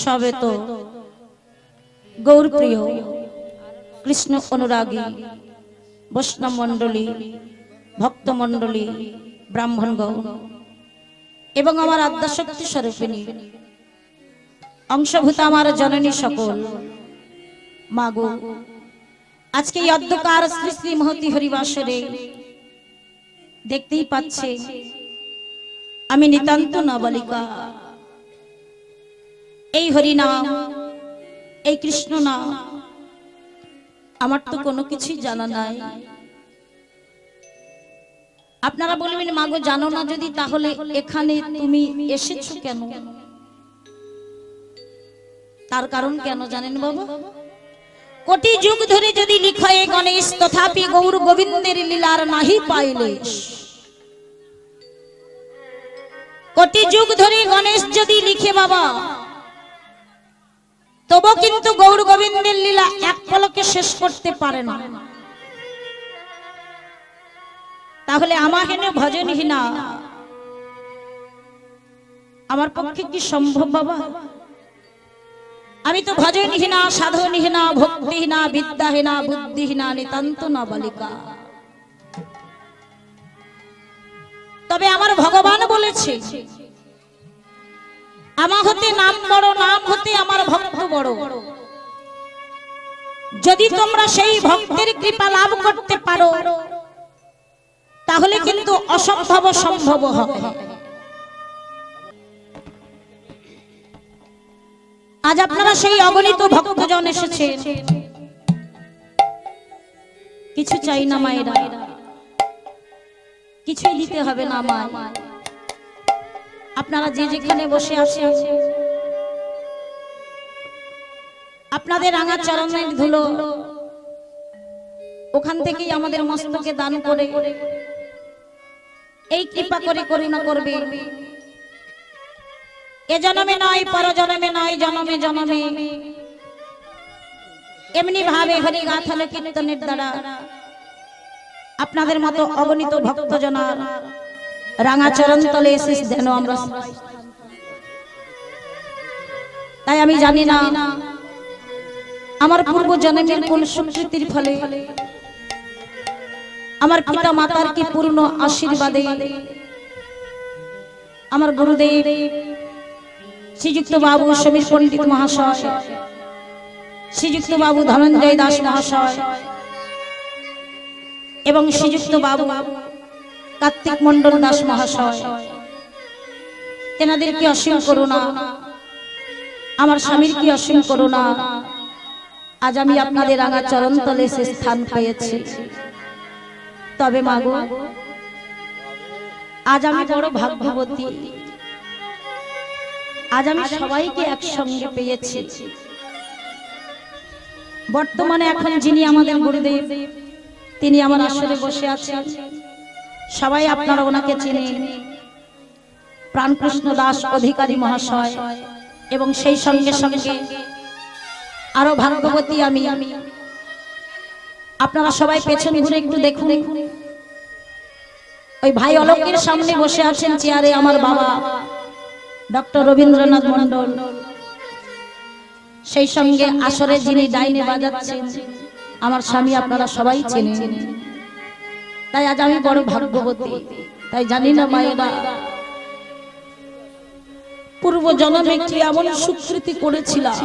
সবে তো গৌরপ্রিয় কৃষ্ণ অনুরাগী বৈষ্ণব মণ্ডলী ভক্তমণ্ডলী ব্রাহ্মণগণ এবং আমার আদ্যাশক্তি স্বরূপিণী অংশভূত আমার জননী সকল মাগো, আজকে এই অধ্যকার শ্রী শ্রী মহতি হরিবাসরে দেখতেই পাচ্ছে আমি নিতান্ত নাবালিকা। এই হরিনাম, এই কৃষ্ণ নাম আমার তো কোনো কিছুই জানা নাই। আপনারা বলবেন মাগো জানো না যদি, তাহলে এখানে তুমি এসেছো কেন? তার কারণ কেন জানেন বাবা? কোটি যুগ ধরে যদি লিখে গণেশ তথাপি গৌর গোবিন্দের লীলার নাহি পাইলে, কোটি যুগ ধরে গণেশ যদি লিখে বাবা, তবু কিন্তু গৌর গোবিন্দের লীলা এক পলকে শেষ করতে পারে না। তাহলে আমাকে ভজনহীনা আমার পক্ষে কি সম্ভব বাবা? আমি তো ভজনহীনা, সাধনহীনা, ভক্তিহীনা, বিদ্যাহীনা, বুদ্ধিহীনা, নিতান্ত নাবালিকা। তবে আমার ভগবান বলেছে আমার হতে নাম বড়, নাম হতে আমার ভক্ত বড়। যদি তোমরা সেই ভক্তের কৃপা লাভ করতে পারো তাহলে কিন্তু অসম্ভব সম্ভব হবে। আজ আপনারা সেই অগণিত ভক্তজন এসেছে, কিছু চাই না মায়েরা, কিছুই দিতে হবে না মা। আপনারা যে যেখানে বসে আছেন আপনাদের রাঙা চরণের ধুলো ওখান থেকেই আমাদের মস্তকে দান করে এই কৃপা করে করুণা করবে। এ জন্মে নয়, পর জন্মে নয়, জন্মে জন্মে এমনি ভাবে হরি গাথালে কীর্তনের দ্বারা আপনাদের মতো অগণিত ভক্তজনার রাঙা চরণ তলে এসে যেন আমরা। তাই আমি জানি না আমার পূর্ব জন্মের কোন সুকৃতির ফলে, আমার পিতা মাতার কি পূর্ণ আশীর্বাদে আমার গুরুদেব শ্রীযুক্ত বাবু সমীর পণ্ডিত মহাশয়, শ্রীযুক্ত বাবু ধনঞ্জয় দাস মহাশয় এবং শ্রীযুক্ত বাবু কার্তিক মন্ডল দাস মহাশয়, তেনাদের কি অসীম করুণা, আমার স্বামীর কি অসীম করুণা, আজ আমি আপনাদের রাঙা চরণ তলে সে স্থান পেয়েছি। তবে মাগো, আজ আমি বড় ভাগ্যবতী, আজ আমি সবাইকে একসঙ্গে পেয়েছি। বর্তমানে এখন যিনি আমাদের গুরুদেব তিনি আমার আসরে বসে আছেন, সবাই আপনারা ওনাকে চিনেন, প্রাণকৃষ্ণ দাস অধিকারী মহাশয়। এবং সেই সঙ্গে সঙ্গে আরো ভাগ্যবতী আমি। আপনারা সবাই পেছন ঘুরে একটু দেখুন, ওই ভাই অলোকের সামনে বসে আছেন চেয়ারে আমার বাবা ডক্টর রবীন্দ্রনাথ মন্ডল। সেই সঙ্গে আসরে যিনি ডাইনে বাজাচ্ছেন আমার স্বামী, আপনারা সবাই চেনেন। তাই আজ আমি বড় ভাগ্যবতী। তাই জানি না মায়েরা পূর্ব জন্মে কি এমন সুকৃতি করেছিলাম,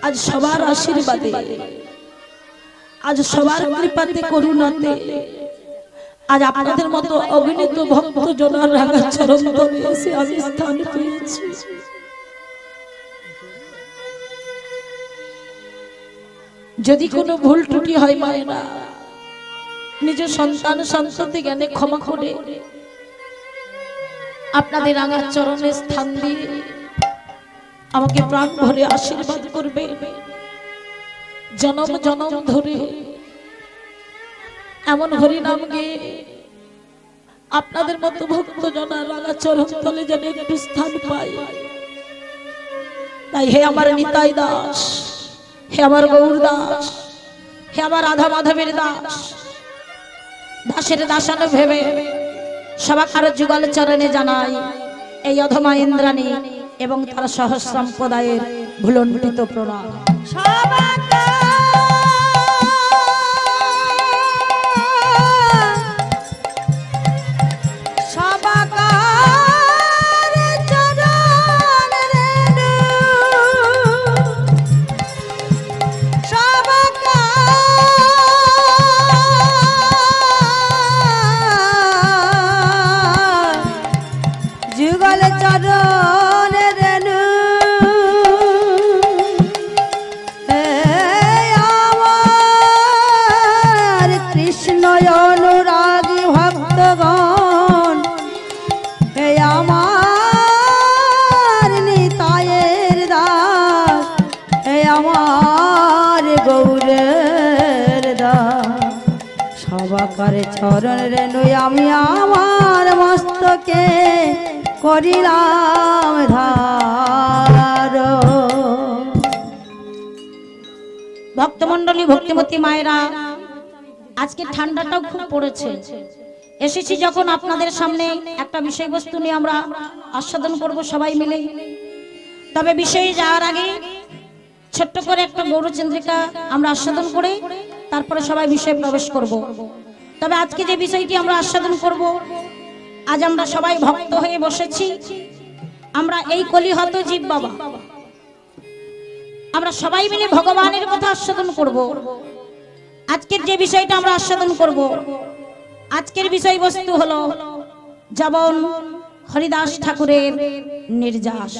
আজ সবার আশীর্বাদে, আজ সবার কৃপাতে করুণাতে আজ আপনাদের মতো অগণিত ভক্ত জনার রাঙা চরণ তলে এসে আমি স্থান পেয়েছি। যদি কোনো ভুল ত্রুটি হয় মায়েরা নিজের সন্তান সন্ততি জ্ঞানে ক্ষমা করে আপনাদের রাঙা চরণে স্থান দিয়ে আমাকে প্রাণ ভরে আশীর্বাদ করবে। জনম জনম ধরে এমন হরিনাম গেয়ে আপনাদের মতো ভক্ত জনার রাঙা চরণ তলে যেন একটু স্থান পাই। তাই হে আমার নিতাই দাস, হে আমার গৌর দাস, হে আমার রাধা মাধবের দাস, দাসের দাসানো ভেবে সবাকার যুগল চরণে জানাই এই অধমা ইন্দ্রাণী এবং তার সহ সম্প্রদায়ের ভুলণ্ঠিত প্রণাম। চরণ রেণু আমি আমার মস্তকে করিলাম ধার। ভক্তমণ্ডলী, ভক্তিমতী মায়েরা, আজকে ঠান্ডাটাও খুব পড়েছে। এসেছি যখন আপনাদের সামনে একটা বিষয়বস্তু নিয়ে আমরা আস্বাদন করব সবাই মিলে। তবে বিষয়ে যাওয়ার আগে ছোট্ট করে একটা গৌরচন্দ্রিকা আমরা আস্বাদন করে তারপরে সবাই বিষয়ে প্রবেশ করব। তবে আজকে যে বিষয়টি আমরা আস্বাদন করব, আজ আমরা সবাই ভক্ত হয়ে বসেছি। আমরা এই কলিহত জীব বাবা, আমরা সবাই মিলে ভগবানের কথা আস্বাদন করব। আজকের যে বিষয়টা আমরা আস্বাদন করব, আজকের বিষয়বস্তু হলো যেমন হরিদাস ঠাকুরের নির্যাস।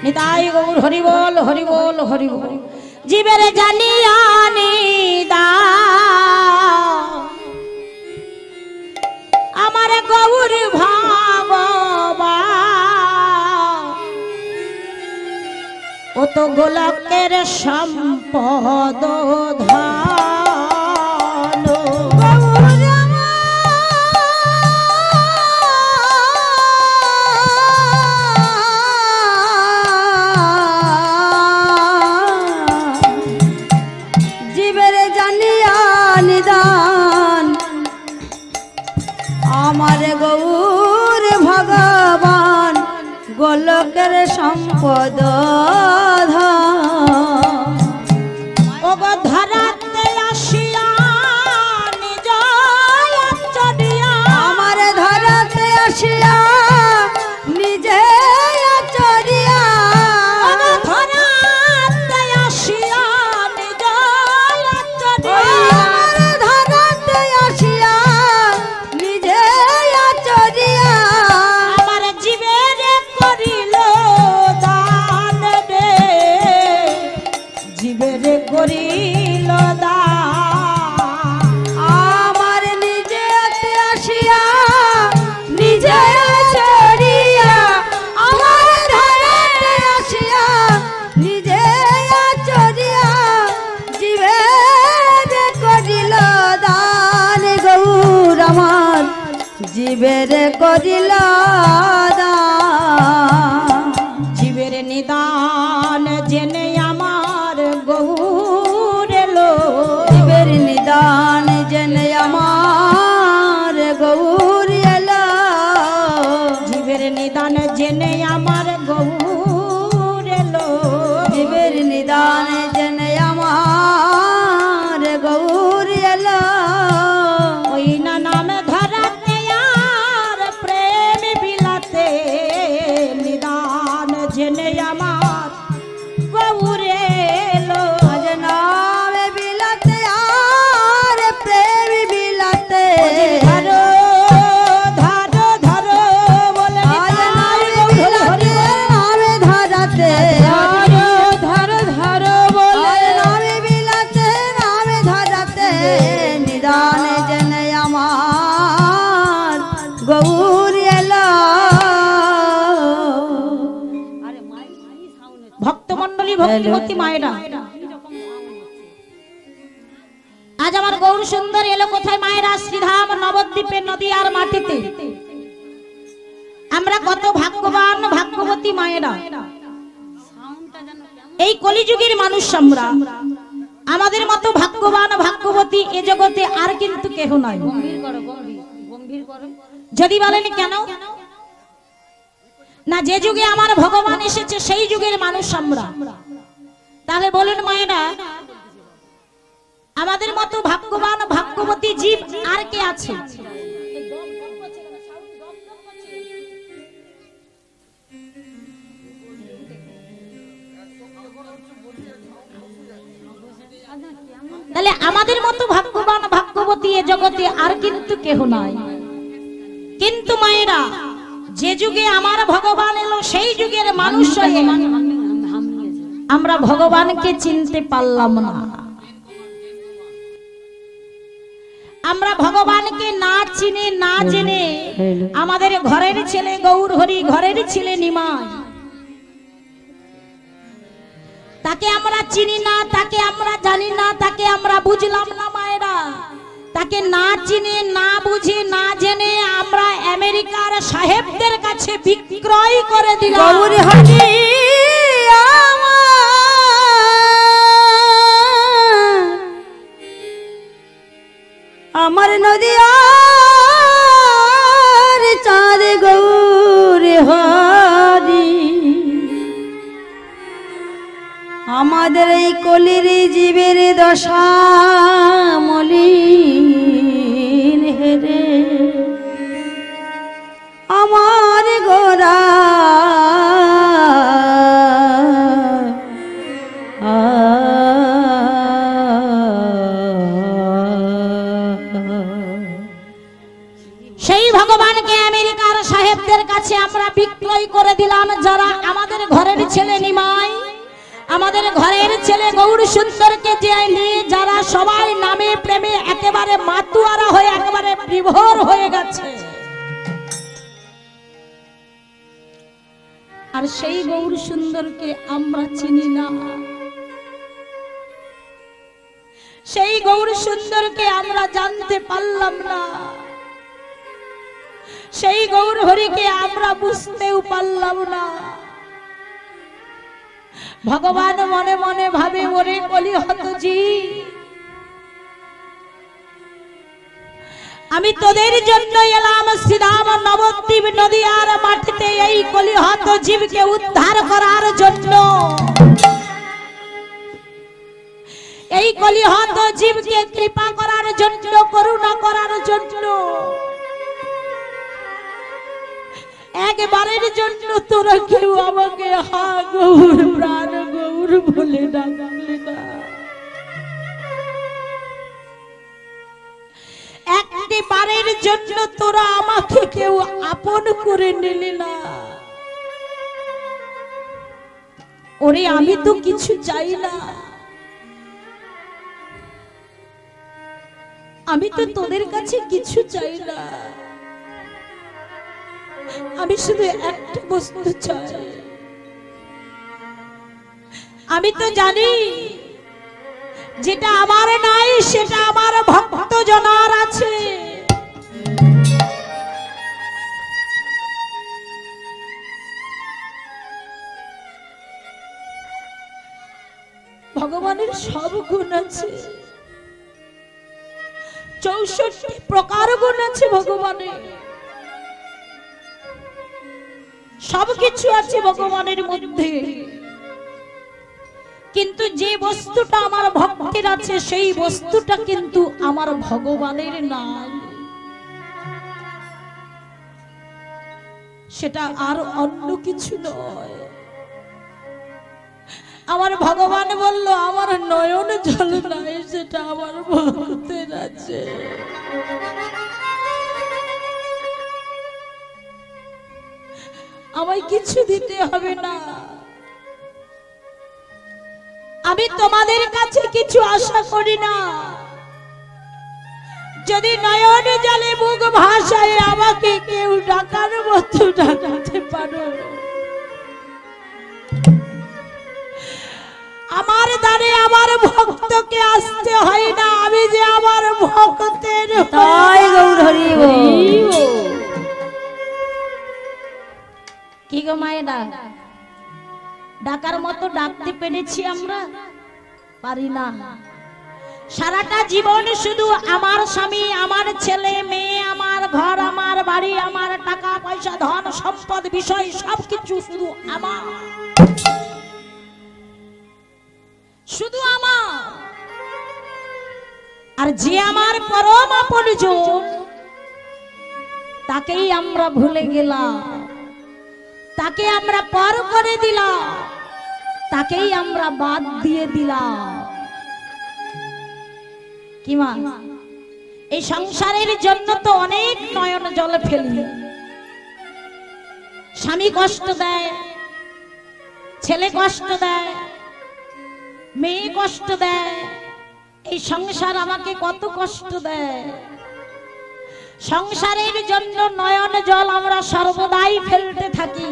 নিতাই গৌর হরি বল, হরি বল, হরি বল। জীবের জানিয়া নিদা আমার গৌর ভগবান, ও তো গোলকের সম্পদ ধান। জীবের জানিয়া নিদান আমার গৌর ভগবান, গোলকের সম্পদ ও ধরাতে আসিয়া নিজ চড়িয়া, আমার ধরাতে আসিয়া নিজে চড়িয়া, ধরাতে আসিয়া নিজ চড়িয়া, ধরাতে আসিয়া নিজে চড়িয়া, আমার জীবের করিল দান রে, জীবের করিল দান। আমার নিজে আসিয়া নিজে চড়িয়া, আমার ধরাতে আসিয়া নিজে চড়িয়া, জীবের করিল দান। গৌর আমার জীবের করিল দান। জীবের নিদান জেনে আমার গৌর এলো, জীবের নিদান জেনে আমার গৌর এলো, জীবের নিদান জেনে আমার গৌর এলো, জীবের নিদান জেনে আমার গৌর এলো। ওই না নাম ধরাতে আর প্রেম বিলাতে, নিদান জেনে আমার গৌর এলো। আজ নাম বিলাতে আর প্রেম বিলাতে, ধরো ধরো ধরো বলে, আজ নাম বিলাতে নাম ধরাতে, ধরো ধরো ধরো বলে, নাম বিলাতে নাম ধরাতে, নিদান জেনে আমার গৌর এলো। ভক্তমণ্ডলী, ভক্তিমতী মায়েরা, আজ আমার গৌর সুন্দর এলো কোথায় মায়েরা? শ্রীধাম নবদ্বীপের নদী আর মাটিতে। আমরা কত ভাগ্যবান ভাগ্যবতী মায়েরা। এই কলিযুগের মানুষ আমরা, আমাদের মতো ভাগ্যবান ভাগ্যবতী এ জগতে আর কিন্তু কেহ নাই। যদি বলেন কেন? না যে যুগে আমার ভগবান এসেছে সেই যুগের মানুষ আমরা। তাহলে বলুন মায়েরা, আমাদের মতো ভাগ্যবান ভাগ্যবতী জীব আর কে আছে? তাহলে আমাদের মতো ভাগ্যবান ভাগ্যবতী এ জগতে আর কিন্তু কেহ নাই। কিন্তু মায়েরা, যে যুগে আমার ভগবান এলো সেই যুগের মানুষ হয়ে আমরা ভগবানকে চিনতে পারলাম না। আমরা ভগবানকে না চিনে না জেনে আমাদের ঘরের ছেলে গৌর হরি, ঘরের ছেলে নিমাই, তাকে আমরা চিনি না, তাকে আমরা জানি না, তাকে আমরা বুঝলাম না মায়েরা। তাকে না চিনে না বুঝে না জেনে আমরা আমেরিকার সাহেবদের কাছে বিক্রয় করে দিলাম। গৌর হরি আমার নদিয়ার চাঁদ গৌর হরি, আমাদের এই কলির জীবের দশা মলিন হেরে, আমার গোরা সেই ভগবানকে আমেরিকার সাহেবদের কাছে আমরা বিক্রয় করে দিলাম। যারা আমাদের ঘরের ছেলে নিমাই, আমাদের ঘরের ছেলে গৌর সুন্দরকে যে নিয়ে যারা সবাই নামে প্রেমে একেবারে মাতুয়ারা হয়ে একেবারে বিভোর হয়ে গেছে, আর সেই গৌর সুন্দরকে আমরা চিনি না। সেই গৌর সুন্দরকে আমরা জানতে পারলাম না। সেই গৌর হরিকে আমরা বুঝতেও পারলাম না। ভগবান মনে মনে ভাবে, ওরে কলি হতজি, আমি তোদের জন্য এলাম শ্রীরাম নবদ্বীপ নদীয়ার মাটিতে এই কলিহত জীবকে উদ্ধার করার জন্য। এই কলিহত জীবকে কৃপা করার জন্য, করুণা করার জন্য, একবারের জন্য তোরা কেউ আমাকে হা গৌর প্রাণ গৌর বলে ডাকলে না। একবারের জন্য তোরা আমাকে কেউ আপন করে নিলি না। ওরে আমি তো কিছু চাই না, আমি তো তোদের কাছে কিছু চাই না, আমি শুধু একটা বস্তু চাই। আমি তো জানি যেটা আমার নাই সেটা আমার ভক্ত জনার আছে। ভগবানের সব গুণ আছে, 64 প্রকার গুণ আছে ভগবানের, সবকিছু আছে ভগবানের মধ্যে। কিন্তু যে বস্তুটা আমার ভক্তের আছে সেই বস্তুটা কিন্তু আমার ভগবানের নাই। সেটা আর অন্য কিছু নয়। আমার ভগবান বলল আমার নয়ন জল নাই, সেটা আমার ভক্তের আছে। আমায় কিছু দিতে হবে না, আমি তোমাদের কাছে কিছু আশা করি না। যদি নয়ন জলে মুখ ভাষায় আমাকে কেউ ডাকার মতো ডাকাতে পারো, আমার দ্বারে আমার ভক্তকে আসতে হয় না, আমি যে আমার ভক্তের তাই গৌর হরি বল। কি গো মায়েরা, ডাকার মতো ডাকতে পেরেছি আমরা? পারি না। সারাটা জীবন শুধু আমার স্বামী, আমার ছেলে মেয়ে, আমার ঘর, আমার বাড়ি, আমার টাকা পয়সা, ধন সম্পদ, বিষয় সবকিছু শুধু আমার, শুধু আমার। আর যে আমার পরম আপনজন, তাকেই আমরা ভুলে গেলাম, তাকে আমরা পর করে দিলাম, তাকেই আমরা বাদ দিয়ে দিলাম। কি মা, এই সংসারের জন্য তো অনেক নয়ন জলে ফেলি। স্বামী কষ্ট দেয়, ছেলে কষ্ট দেয়, মেয়ে কষ্ট দেয়, এই সংসার আমাকে কত কষ্ট দেয়। সংসারের জন্য নয়ন জল আমরা সর্বদাই ফেলতে থাকি।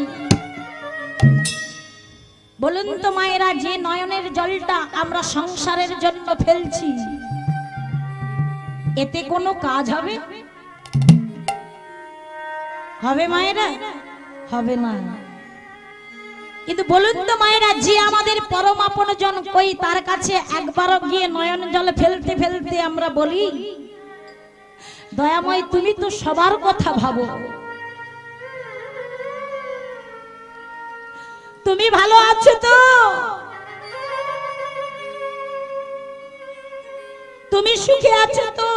বলুন তো মায়েরা, যে নয়নের জলটা আমরা সংসারের জন্য ফেলছি, এতে কোনো কাজ হবে? হবে মায়েরা? হবে না। কিন্তু বলুন তো মায়েরা, যে আমাদের পরম আপনজন, কই তার কাছে একবারও গিয়ে নয়ন জল ফেলতে ফেলতে আমরা বলি, দয়াময় তুমি তো সবার কথা ভাবো, তুমি ভালো আছো তো, তুমি সুখে আছো তো,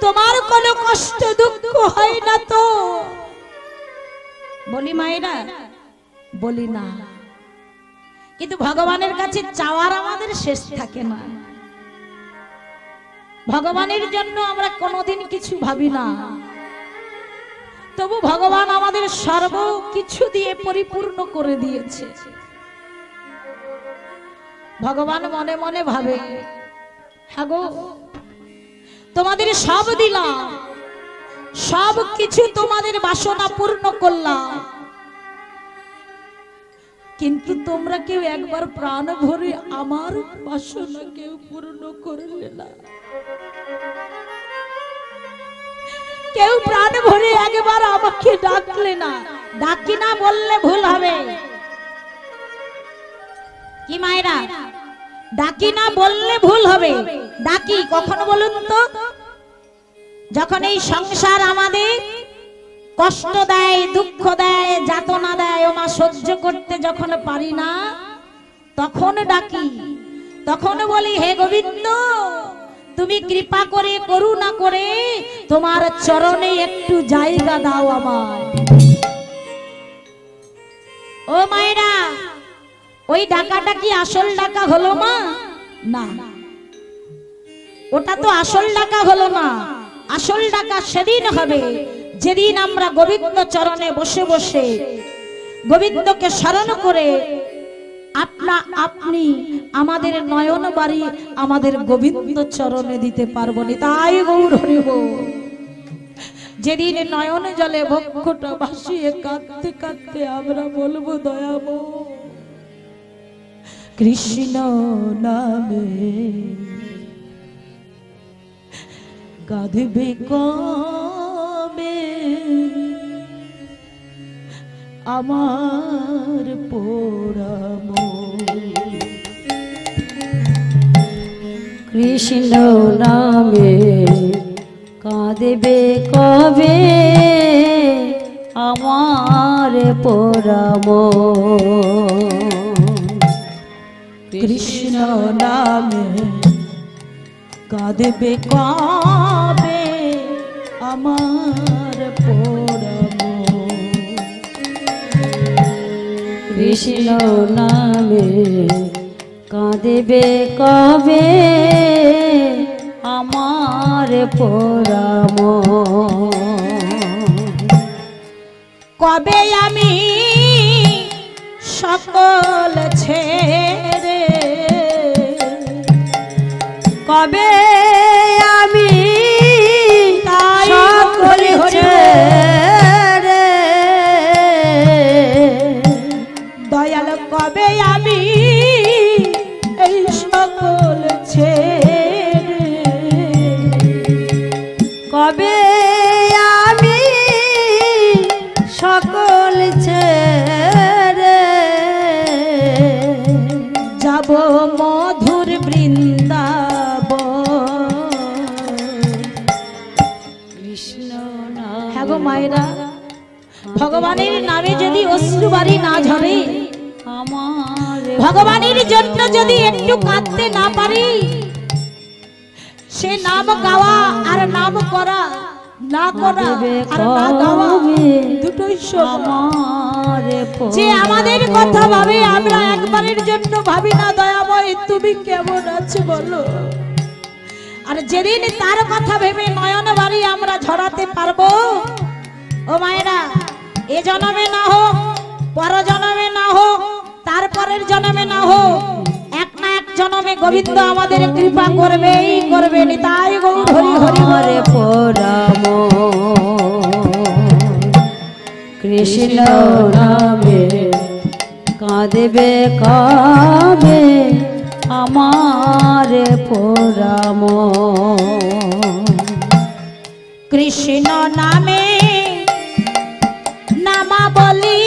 তোমার কোনো কষ্ট দুঃখ হয় না তো? বলি মায়েরা? বলি না। কিন্তু ভগবানের কাছে চাওয়ার আমাদের শেষ থাকে না। ভগবানের জন্য আমরা কোনোদিন কিছু ভাবি না, তবু ভগবান আমাদের সর্বকিছু দিয়ে পরিপূর্ণ করে দিয়েছে। ভগবান মনে মনে ভাবে, হ্যাঁ গো, তোমাদের সব দিলাম, সব কিছু তোমাদের বাসনা পূর্ণ করলাম, কিন্তু তোমরা কেউ একবার প্রাণ ভরে আমার বাসনা কেউ পূর্ণ করলে না। কেউ প্রাণ ভরে একবার আমাকে ডাকলে না। ডাকি না বললে ভুল হবে। কি মায়েরা? ডাকি না বললে ভুল হবে। ডাকি কখন বলুন তো? যখন এই সংসার আমাদের কষ্ট দেয়, দুঃখ দেয়, যাতনা দেয়, ওমা সহ্য করতে যখন পারি না, তখন ডাকি। তখন বলি, হে গোবিন্দ, তুমি কৃপা করে, করুণা করে তোমার চরণে একটু জায়গা দাও আমায়। ও মায়েরা, ওই ডাকাটা কি আসল ডাকা হলো মা? না, ওটা তো আসল ডাকা হলো না। আসল ডাকা সেদিন হবে যেদিন আমরা গোবিন্দ চরণে বসে বসে গোবিন্দকে স্মরণ করে আপনি আমাদের নয়ন বাড়ি আমাদের গোবিন্দ চরণে দিতে পারবো না। তাই গৌর হরি বল। যেদিন নয়ন জলে বক্ষটা ভাসিয়ে কাঁদতে কাঁদতে আমরা বলবো, দয়াময় কৃষ্ণ নামে কাঁদবে কবে আমার পোড়া মন। কৃষ্ণ নামে কাঁদবে কবে আমার পোড়া মন। কৃষ্ণ নামে কাঁদবে কবে আমার পোড়া মন। কৃষ্ণ নামে কাঁদবে কবে আমার পোড়া মন। কবে আমি সকল ছেড়ে, কবে আমি সকল ছেড়ে, দয়াল কবে আমি এই সকল ছেড়ে, কবে আমি সকল ছেড়ে ভগবানের নামে যদি অশ্রুবারি না ঝরে, আমার ভগবানের জন্য যদি একটু কাঁদতে না পারি, সে নাম গাওয়া আর নাম করা, না করা আর না গাওয়া দুটোই সমান। যে আমাদের কথা ভাবে আমরা একবারের জন্য ভাবি না, দয়াময় তুমি কেমন আছো বলো। আর যেদিন তার কথা ভেবে নয়ন বাড়ি আমরা ঝরাতে পারবো, ও মায়েরা, এ জন্মে না হোক, পর জন্মে না হোক, তারপরের জন্মে না হোক, এক না এক জন্মে গোবিন্দ আমাদের কৃপা করবেই করবে। নিতাই গৌর হরি হরি হরে পরম কৃষ্ণ নামে কাঁদবে কবে আমার পরম কৃষ্ণ নামে নামা বলি,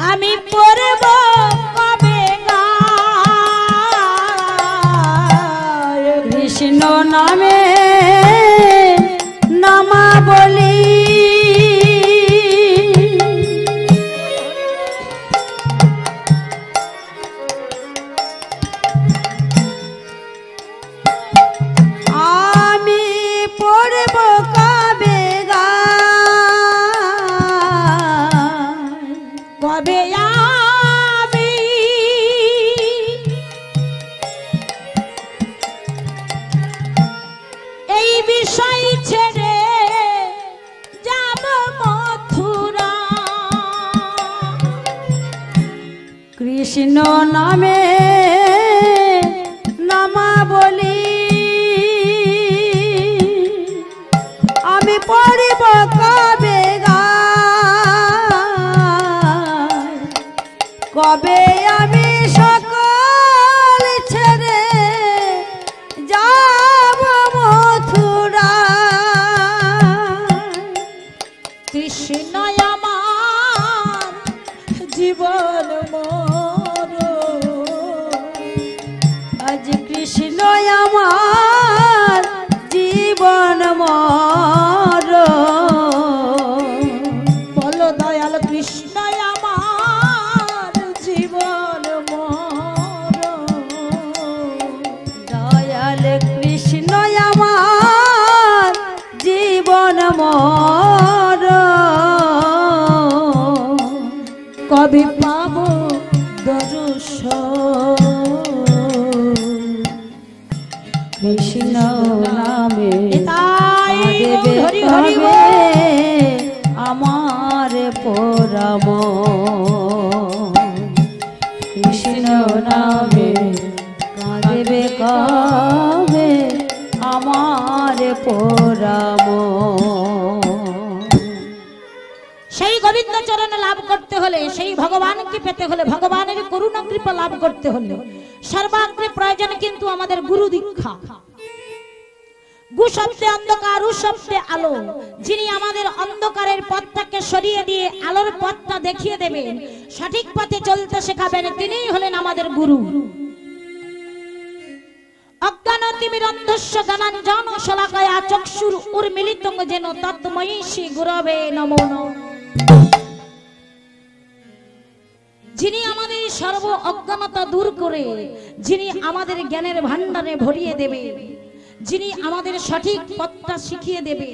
আমি পড়ব কবে গায়। কৃষ্ণ নামে নামা বলি, আমি পড়ব কবে গায়, কবে আমি এই বিষয় ছেড়ে যাব মথুরা। কৃষ্ণ নামে নামা বলি, আমি পড়িব কবে গায়, কবে আমি সকল ছেড়ে যাব মথুরা। কৃষ্ণ আমার জীবন মোর, আজ কৃষ্ণ আমার জীবন মর, বলো দয়াল কৃষ্ণ আমার জীবন মোর। দয়াল কৃষ্ণ আমার জীবন মর, কবে পাবো দর্শন। কৃষ্ণ নামে নিতাই কাঁদবে হরি হরি কবে আমার পরম। কৃষ্ণ নামে কাঁদবে কবে আমার পরম। সেই গোবিন্দ চরণ লাভ করতে হলে, সেই ভগবানকে পেতে হলে, ভগবানের করুণা কৃপা লাভ করতে হলে সর্বাগ্রে প্রয়োজন কিন্তু আমাদের গুরু দীক্ষা। গু শব্দে অন্ধকার, উ শব্দে আলো। যিনি আমাদের অন্ধকারের পথটাকে সরিয়ে দিয়ে আলোর পথটা দেখিয়ে দেবেন, সঠিক পথে চলতে শেখাবেন, তিনিই হলেন আমাদের গুরু। অজ্ঞানতিমিরন্ধস্য জ্ঞানাঞ্জন শলাকায়া চক্ষুর উর্মিলিতং যেন তন্ময়ী শ্রী গুরবে নমো নমঃ। যিনি আমাদের সর্ব অজ্ঞানতা দূর করে, যিনি আমাদের জ্ঞানের ভান্ডারে ভরিয়ে দেবে, যিনি আমাদের সঠিক পথটা শিখিয়ে দেবে,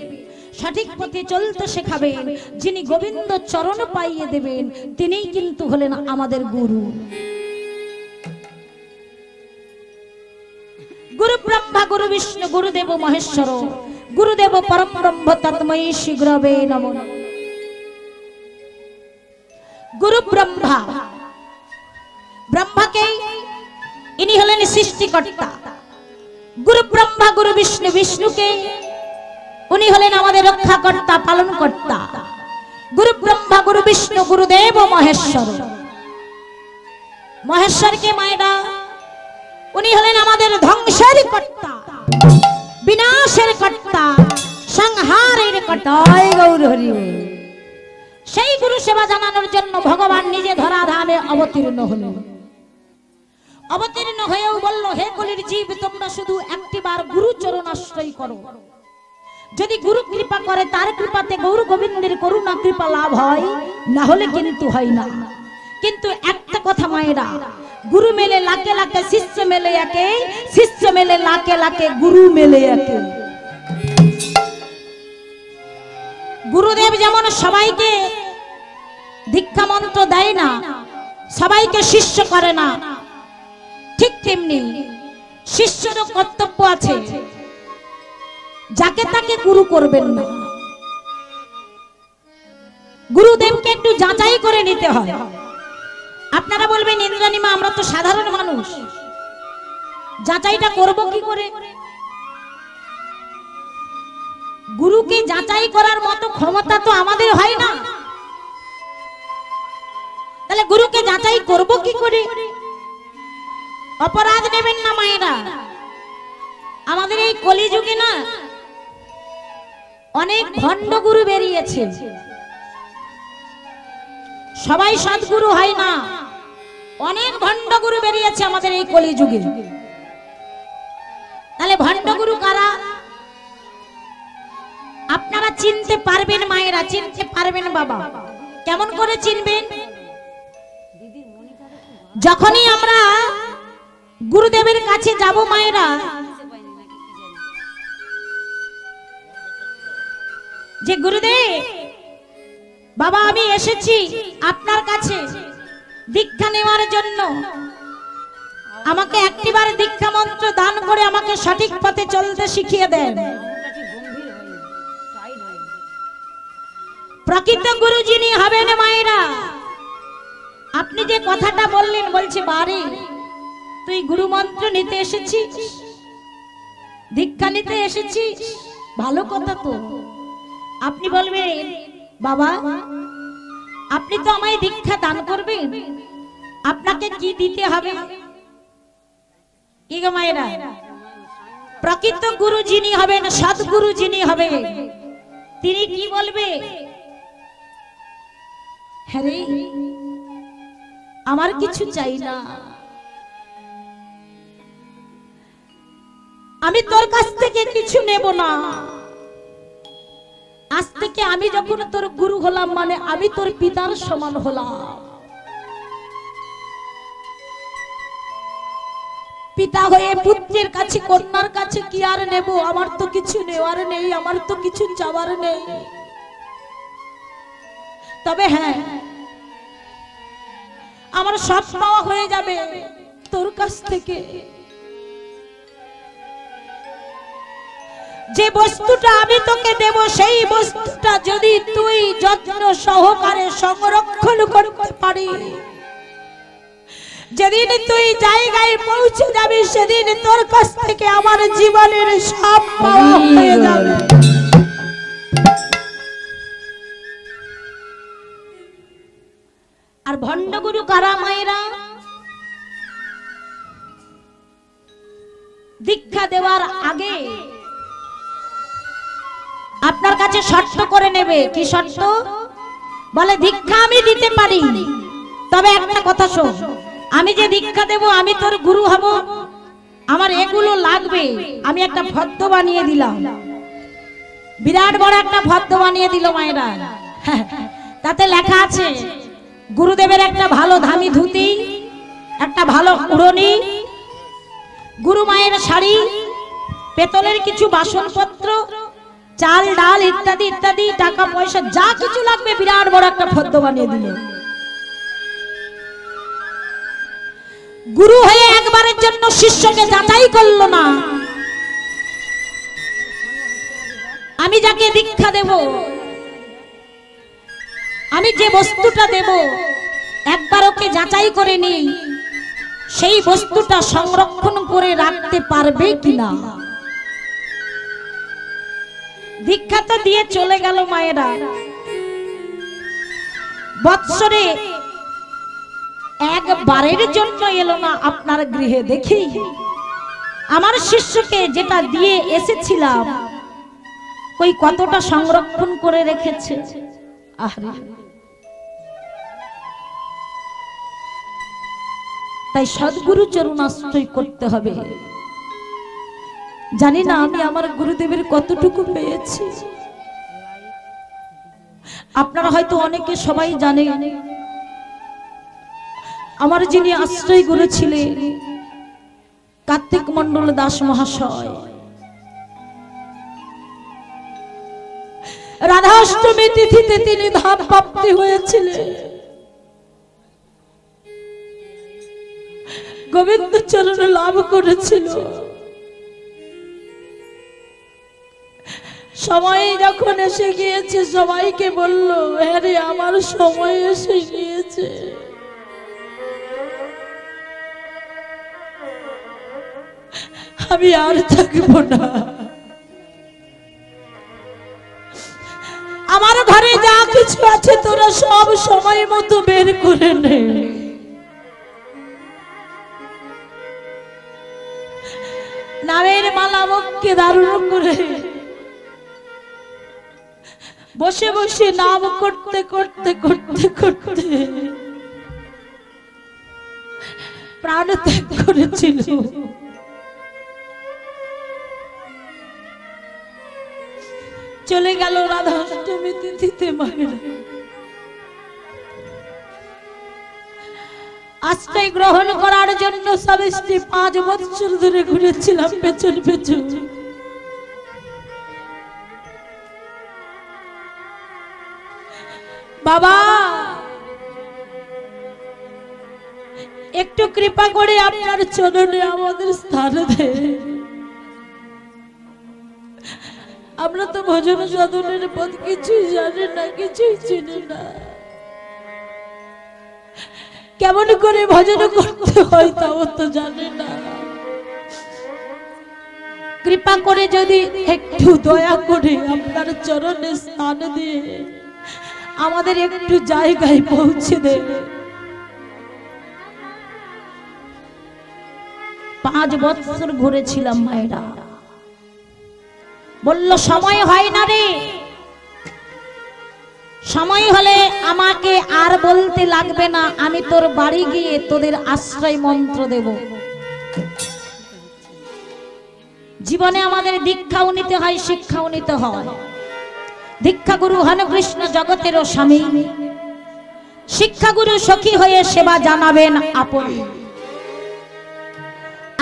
সঠিক পথে চলতে শেখাবেন, যিনি গোবিন্দ চরণ পাইয়ে দেবেন, তিনিই কিন্তু হলেন আমাদের গুরু। গুরু ব্রহ্মা গুরু বিষ্ণু গুরুদেব মহেশ্বর গুরুদেব পরম ব্রহ্ম তন্ময়ী শ্রী গুরবে নমঃ। গুরু ব্রহ্মা, ব্রহ্মাকে ইনি হলেন সৃষ্টিকর্তা। গুরু ব্রহ্মা গুরু বিষ্ণু, বিষ্ণুকে উনি হলেন আমাদের রক্ষাকর্তা, পালনকর্তা। গুরু ব্রহ্মা গুরু বিষ্ণু গুরুদেব মহেশ্বর, মহেশ্বরকে মায়েরা উনি হলেন আমাদের ধ্বংসের কর্তা, বিনাশের কর্তা, সংহারের কর্তা। তাই গৌর হরি বল। সেই গুরু সেবা জানানোর জন্য ভগবান নিজে ধরাধামে অবতীর্ণ হলেন। অবতীর্ণ হয়েও বলল, হে কলির জীব, তোমরা শুধু একটিবার গুরু চরণ আশ্রয় করো। যদি গুরু কৃপা করে, তার কৃপাতে গৌর গোবিন্দের করুণা কৃপা লাভ হয়, না হলে কিন্তু হয় না। কিন্তু একটা কথা মায়েরা, গুরু মেলে লাকে লাকে, শিষ্য মেলে একে, শিষ্য মেলে লাকে লাকে, গুরু মেলে একে। গুরুদেব যেমন সবাইকে দীক্ষা মন্ত্র দেয় না, সবাইকে শিষ্য করে না, ঠিক তেমনি শিষ্যেরও কর্তব্য আছে, যাকে তাকে গুরু করবেন না। গুরুদেবকে একটু যাচাই করে নিতে হয়। আপনারা বলবেন, ইন্দ্রাণী মা, আমরা তো সাধারণ মানুষ, যাচাইটা করব কি করে? গুরুকে যাচাই করার মতো ক্ষমতা তো আমাদের হয় না, তাহলে গুরুকে যাচাই করব কি করে? অপরাধ নেবেন না মায়েরা, আমাদের এই কলিযুগে না অনেক ভণ্ড গুরু বেরিয়েছে, সবাই সদ্গুরু হয় না, অনেক ভণ্ড গুরু বেরিয়েছে আমাদের এই কলিযুগে। তাহলে ভণ্ড গুরু কারা? আপনারা চিনতে পারবেন মায়েরা, চিনতে পারবেন বাবা। কেমন করে চিনবেন? যখনই আমরা গুরুদেবের কাছে যাব মায়েরা, যে গুরুদেব বাবা, আমি এসেছি আপনার কাছে দীক্ষা নেওয়ার জন্য, আমাকে একটিবার দীক্ষা মন্ত্র দান করে আমাকে সঠিক পথে চলতে শিখিয়ে দেন। প্রকৃত গুরু যিনি হবেন মায়েরা, আপনি যে কথাটা বললেন, বলছে, বারে তুই গুরু মন্ত্র নিতে এসেছিস, দীক্ষা নিতে এসেছিস, ভালো কথা তো। আপনি বলবেন, বাবা আপনি তো আমায় দীক্ষা দান করবেন, আপনাকে কি দিতে হবে? কি গো মায়েরা, প্রকৃত গুরু যিনি হবেন, সদ্গুরু যিনি হবেন, তিনি কি বলবে? হ্যাঁ রে, আমার কিছু চাই না, আমি তোর কাছ থেকে কিছু নেব না, আজ থেকে আমি যখন তোর গুরু হলাম, মানে আমি তোর পিতার সমান হলাম। পিতা হয়ে পুত্রের কাছে, কন্যার কাছে কি আর নেব? আমার তো কিছু নেওয়ার নেই, আমার তো কিছু চাওয়ার নেই। তবে হ্যাঁ, আমার সব পাওয়া হয়ে যাবে তোর কাছ থেকে। যে বস্তুটা আমি তোকে দেব, সেই বস্তুটা যদি তুই যত্ন সহকারে সংরক্ষণ করতে পারিস, যেদিন তুই জায়গায় পৌঁছে যাবি, সেদিন তোর কাছ থেকে আমার জীবনের সব পাওয়া হয়ে যাবে। আর ভণ্ড গুরু কারা মায়েরা? দীক্ষা দেওয়ার আগে আপনার কাছে শর্ত করে নেবে। কি শর্ত? বলে, দীক্ষা আমি দিতে পারি, তবে একটা কথা শোন, আমি যে দীক্ষা দেব, আমি তোর গুরু হব, আমার এগুলো লাগবে। আমি একটা ফদ্দ বানিয়ে দিলাম, বিরাট বড় একটা ফদ্দ বানিয়ে দিল মায়েরা। তাতে লেখা আছে, গুরুদেবের একটা ভালো দামি ধুতি, একটা ভালো উড়নি, গুরু মায়ের শাড়ি, পেতলের কিছু বাসনপত্র, চাল ডাল ইত্যাদি ইত্যাদি, টাকা পয়সা যা কিছু লাগবে, বিরাট বড় একটা ফদ্দ বানিয়ে দিল। গুরু হয়ে একবারের জন্য শিষ্যকে যাচাই করলো না, আমি যাকে দীক্ষা দেব, আমি যে বস্তুটা দেব, একবার ওকে যাচাই করে নিই সেই বস্তুটা সংরক্ষণ করে রাখতে পারবে কিনা। দীক্ষা তো দিয়ে চলে গেল মায়েরা, বৎসরে একবারের জন্য এলো না আপনার গৃহে। দেখি আমার শিষ্যকে যেটা দিয়ে এসেছিলাম, কই কতটা সংরক্ষণ করে রেখেছে। আরে তাই সদ্গুরু চরণ আশ্রয় করতে হবে। জানি না আমি আমার গুরুদেবের কতটুকু পেয়েছি, আপনারা হয়তো অনেকে সবাই জানে আমার যিনি আশ্রয় গুরু ছিলেন কার্তিক মণ্ডল দাস মহাশয়। রাধাষ্টমী তিথিতে তিনি ধাম প্রাপ্তি হয়েছিলেন। গোবিন্দ চরণ লাভ করেছিল। সময় যখন এসে গিয়েছে সবাইকে বলল, হ্যাঁ রে আমার সময় এসে গিয়েছে। আমি আর থাকবো না, আমার ঘরে যা কিছু আছে তোরা সব সময় মতো বের করে নে। নামের মালা মুখকে ধারণ করে বসে বসে নাম করতে করতে করতে করতে প্রাণ ত্যাগ করেছিল। চলে গেল রাধাষ্টমী তিথিতে মায়েরা। আশ্রয় গ্রহণ করার জন্য স্বামী স্ত্রী 5 বছর ধরে ঘুরেছিলাম পেছন পেছন। বাবা একটু কৃপা করে আপনার চরণে আমাদের স্থান দেন। আমরা তো ভজন সাধনের পথ কিছুই জানি না, কিছুই চিনি না, কেমন করে ভজন করতে হয় তাও তো জানি না। কৃপা করে যদি একটু দয়া করে আপনার চরণে স্থান দিয়ে আমাদের একটু জায়গায় পৌঁছে দেন। 5 বছর ঘুরেছিলাম মায়েরা। বলল সময় হয় না রে, সময় হলে আমাকে আর বলতে লাগবে না, আমি তোর বাড়ি গিয়ে তোদের আশ্রয় মন্ত্র দেব। জীবনে আমাদের দীক্ষাও নিতে হয়, শিক্ষাও নিতে হয়। দীক্ষাগুরু হন কৃষ্ণ জগতেরও স্বামী, শিক্ষাগুরু সখী হয়ে সেবা জানাবেন আপন।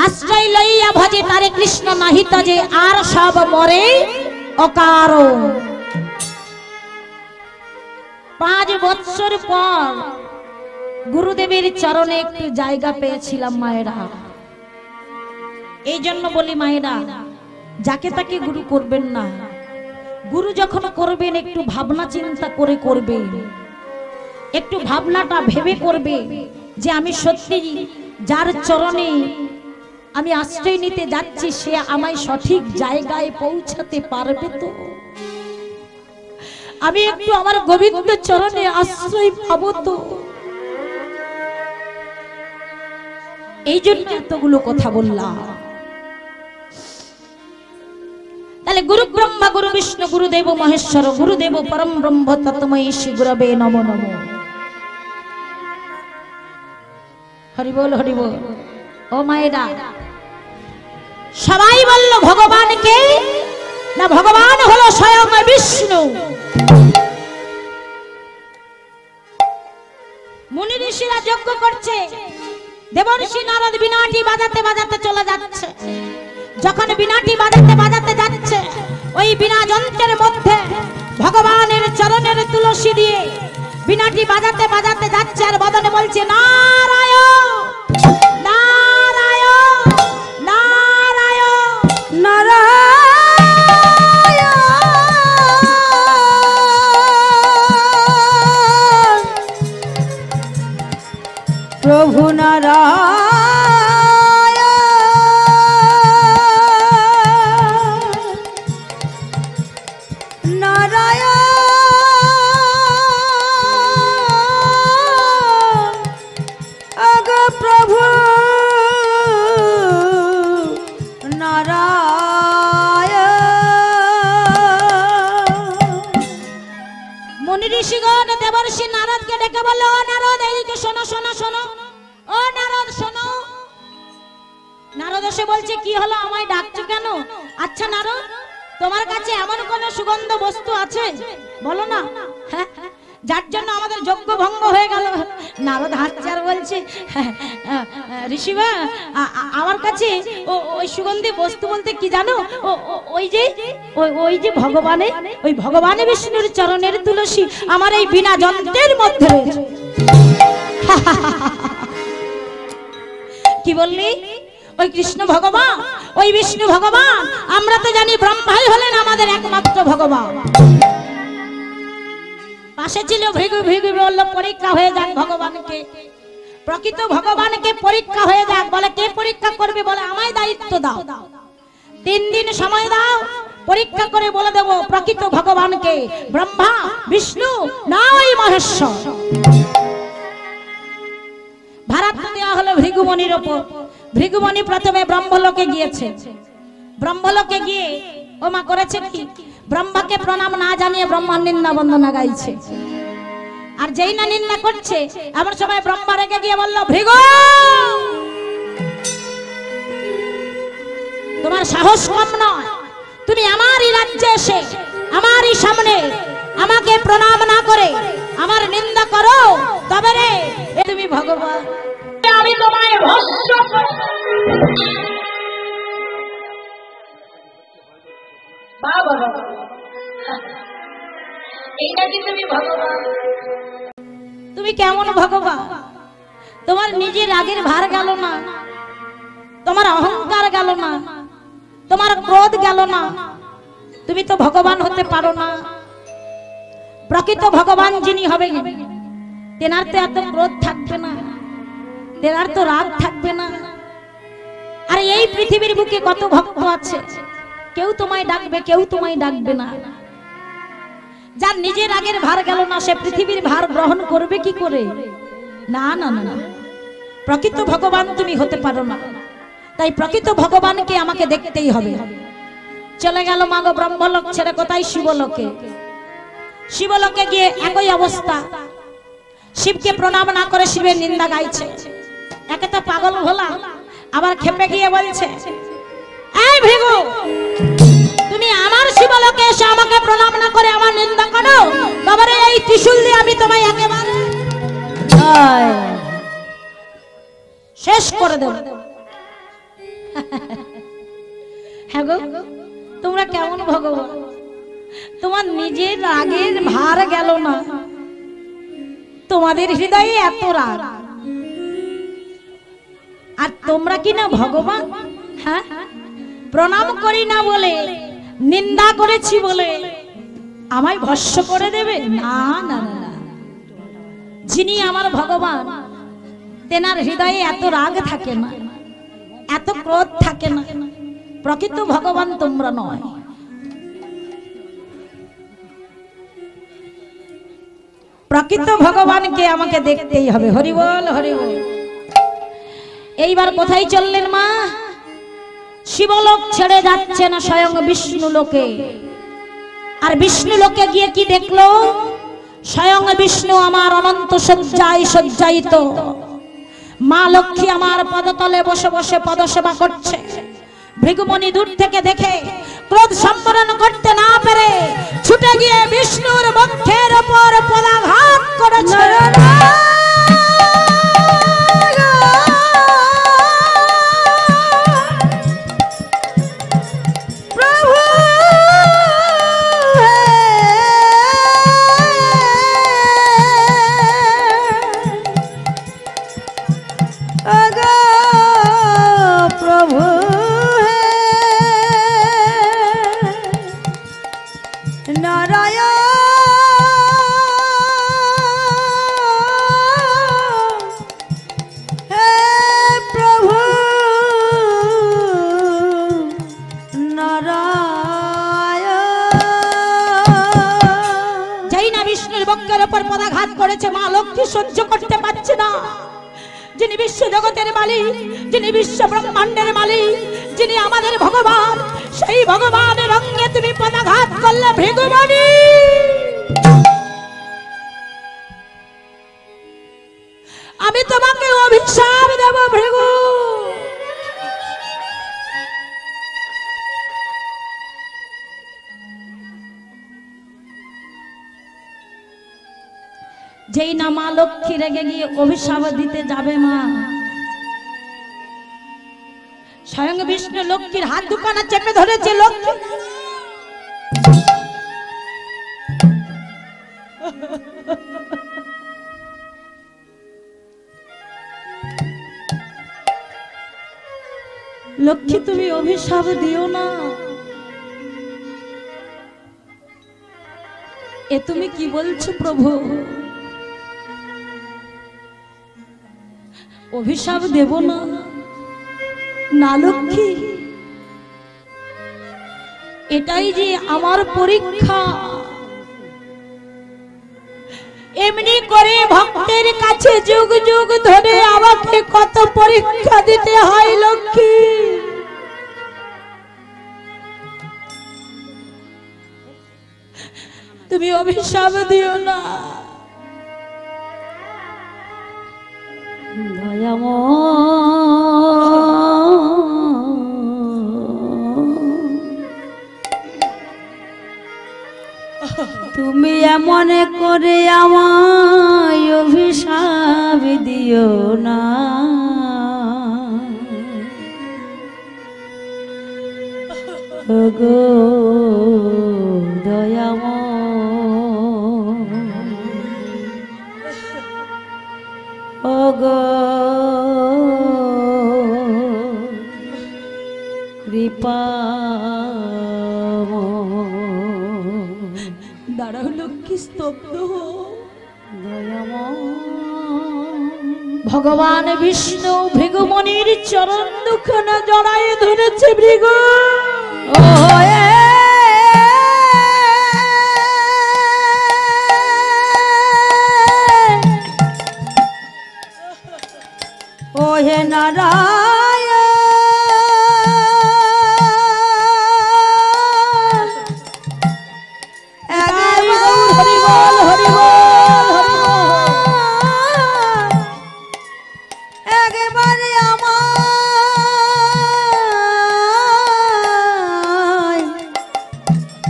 আশ্রয় লইয়া ভজে তারে কৃষ্ণ নাহি তজে, আর সব মরে অকারণ। 5 বছর পর গুরুদেবের চরণে একটু জায়গা পেয়েছিলাম মায়েরা। এই জন্য বলি মায়েরা, যাকে তাকে গুরু করবেন না। গুরু যখন করবেন একটু ভাবনা চিন্তা করে করবেন, একটু ভাবনাটা ভেবে করবে যে আমি সত্যি যার চরণে আমি আশ্রয় নিতে যাচ্ছি সে আমায় সঠিক জায়গায় পৌঁছাতে পারবে তো। আমি একটু আমার গোবিন্দ চরণে আশ্রয় পাবো তো। এই জন্য এতগুলো কথা বললাম। তাহলে গুরু ব্রহ্মা গুরু বিষ্ণু গুরুদেব মহেশ্বর গুরুদেব পরম ব্রহ্ম তত্ত্বময়ী শ্রী গুরবে নমো নমো। হরি বল হরি বল। ও মায়েরা, সবাই বলল ভগবান কে না, ভগবান হলো স্বয়ং বিষ্ণু। মুনি ঋষিরা যজ্ঞ করছে, দেবর্ষি নারদ বিনাটি বাজাতে বাজাতে চলে যাচ্ছে। যখন বিনাটি বাজাতে বাজাতে যাচ্ছে, ওই বিনা যন্ত্রের মধ্যে ভগবানের চরণের তুলসী দিয়ে বিনাটি বাজাতে বাজাতে যাচ্ছে, আর বদনে বলছে নারায়ণ নারায়ণ নারায়ণ নারায়ণ প্রভু নারায়ণ নারায়ণ আগ প্রভু নারায়ণ। মুনি ঋষিগণ দেবর্ষি নারদকে ডেকে বলল, ও নারদ এইদিকে শোনো শোনো শোনো। ও নারদ শোনো। নারদ এসে বলছে কি হলো, আমায় ডাকছো কেন? আচ্ছা নারদ, তোমার কাছে এমন কোন সুগন্ধ বস্তু আছে বলো না, হ্যাঁ, যার জন্য আমাদের যজ্ঞ ভঙ্গ হয়ে গেল। নারদ হাসছে আর বলছে, ঋষিবা আমার কাছে ওই সুগন্ধি বস্তু বলতে কি জানো, ওই যে ভগবানের, ওই ভগবানের বিষ্ণুর চরণের তুলসী আমার এই বিনা যন্ত্রের মধ্যে রয়েছে। কি বললি? ওই কৃষ্ণ ভগবান, ওই বিষ্ণু ভগবান, আমরা তো জানি ব্রহ্মাই হলেন আমাদের একমাত্র ভগবান। পাশে ছিল ভৃগু, ভৃগু বলল পরীক্ষা হয়ে যাক ভগবানকে, প্রকৃত ভগবানকে পরীক্ষা হয়ে যাক। বলে কে পরীক্ষা করবে? বলে আমায় দায়িত্ব দাও, 3 দিন সময় দাও, পরীক্ষা করে বলে দেব প্রকৃত ভগবানকে, ব্রহ্মা, বিষ্ণু না ওই মহেশ্বর। ভারত দেওয়া হলো ভৃগুমণির ওপর। ভৃগুমণি প্রথমে ব্রহ্মলোকে গিয়েছে। ব্রহ্মলোকে গিয়ে ও মা করেছে কি, ব্রহ্মাকে প্রণাম না জানিয়ে ব্রহ্মার নিন্দা বন্দনা গাইছে। আর যেই না নিন্দা করছে এমন সময় ব্রহ্মা রেগে গিয়ে বলল, ভৃগু তোমার সাহস কম নয়, তুমি আমারই রাজ্যে এসে আমারই সামনে আমাকে প্রণাম না করে আমার নিন্দা করো, তবে রে তুমি ভগবান, আমি তোমায় ভস্ম করব। বাবা এইটা কি তুমি ভগবান? তুমি কেমন ভগবান? তোমার নিজের রাগের ভার গেল না, তোমার অহংকার গেল না, তোমার ক্রোধ গেল না, তুমি তো ভগবান হতে পারো না। প্রকৃত ভগবান যিনি হবেন তেনার তো এত ক্রোধ থাকবে না, তেনার তো রাগ থাকবে না। আর এই পৃথিবীর বুকে কত ভক্ত আছে, কেউ তোমায় ডাকবে, কেউ তোমায় ডাকবে না। যার নিজের রাগের ভার গেল না সে পৃথিবীর ভার গ্রহণ করবে কি করে? না না না, প্রকৃত ভগবান তুমি হতে পারো না। তাই প্রকৃত ভগবানকে আমাকে দেখতেই হবে। চলে গেল মাগো ব্রহ্মলোক ছেড়ে কোথায়? শিবলোকে। শিবলোকে গিয়ে একই অবস্থা, শিবকে প্রণাম না করে শিবের নিন্দা গাইছে। একে তো পাগল ভোলা, আবার খেপে গিয়ে বলছে, এই ভৃগু তুমি আমার শিবলোকে এসে আমাকে প্রণাম না করে আমার নিন্দা করো, তবে এই ত্রিশূল দিয়ে আমি তোমায় একেবারে শেষ করে দেব। হ্যাঁ গো, তোমরা কেমন ভগবান? তোমার নিজের রাগের ভার গেল না, তোমাদের হৃদয়ে এত রাগ, আর তোমরা কি না ভগবান? হ্যাঁ, প্রণাম করি না বলে, নিন্দা করেছি বলে আমায় ভস্ম করে দেবে? না না না, যিনি আমার ভগবান তেনার হৃদয়ে এত রাগ থাকে না, এত ক্রোধ থাকে না। প্রকৃত ভগবান তোমরা নয়। প্রকৃত ভগবানকে আমাকে দেখতেই হবে। হরি বল, হরি বল। এইবার কোথায় চললেন মা? শিবলোক ছেড়ে যাচ্ছে না স্বয়ং বিষ্ণু লোকে। আর বিষ্ণু লোকে গিয়ে কি দেখলো? স্বয়ং বিষ্ণু আমার অনন্ত সজ্জায় সজ্জায়িত, মা লক্ষ্মী আমার পদতলে বসে বসে পদসেবা করছে। ভৃগুমণি দূর থেকে দেখে ক্রোধ সম্বরণ করতে না পেরে ছুটে গিয়ে বিষ্ণুর বক্ষের উপর পদাঘাত করেছে। মা লক্ষ্মী সহ্য করতে পারছে না। যিনি বিশ্ব জগতের মালিক, যিনি বিশ্ব ব্রহ্মাণ্ডের মালিক, যিনি আমাদের ভগবান, সেই ভগবানের অঙ্গে তুমি পদাঘাত করলে ভৃগুমণি। আমি তোমাকে অভিশাপ দেব ভৃগু। যেই না মা লক্ষ্মী রেগে গিয়ে অভিশাপ দিতে যাবে মা, স্বয়ং বিষ্ণু লক্ষ্মীর হাত দুখানা চেপে ধরেছে। লক্ষ্মী লক্ষ্মী তুমি অভিশাপ দিও না। এ তুমি কি বলছো প্রভু? অভিশাপ দেব না না লক্ষ্মী, এটাই যে আমার পরীক্ষা। এমনি করে ভক্তের কাছে যুগ যুগ ধরে আমাকে কত পরীক্ষা দিতে হয় লক্ষ্মী। তুমি অভিশাপ দিও না। তুমি এমন করে আমায় অভিশাপ দিও না। ওগো দয়াময়, ওগো কৃপাময়। দাঁড়াও লক্ষ্মী, স্তব্ধ হও। ভগবান বিষ্ণু ভৃগুমণির চরণ দুখানা জড়ায় ধরেছে। ভৃগু ও হে নারায়ণ, একেবারে আমায়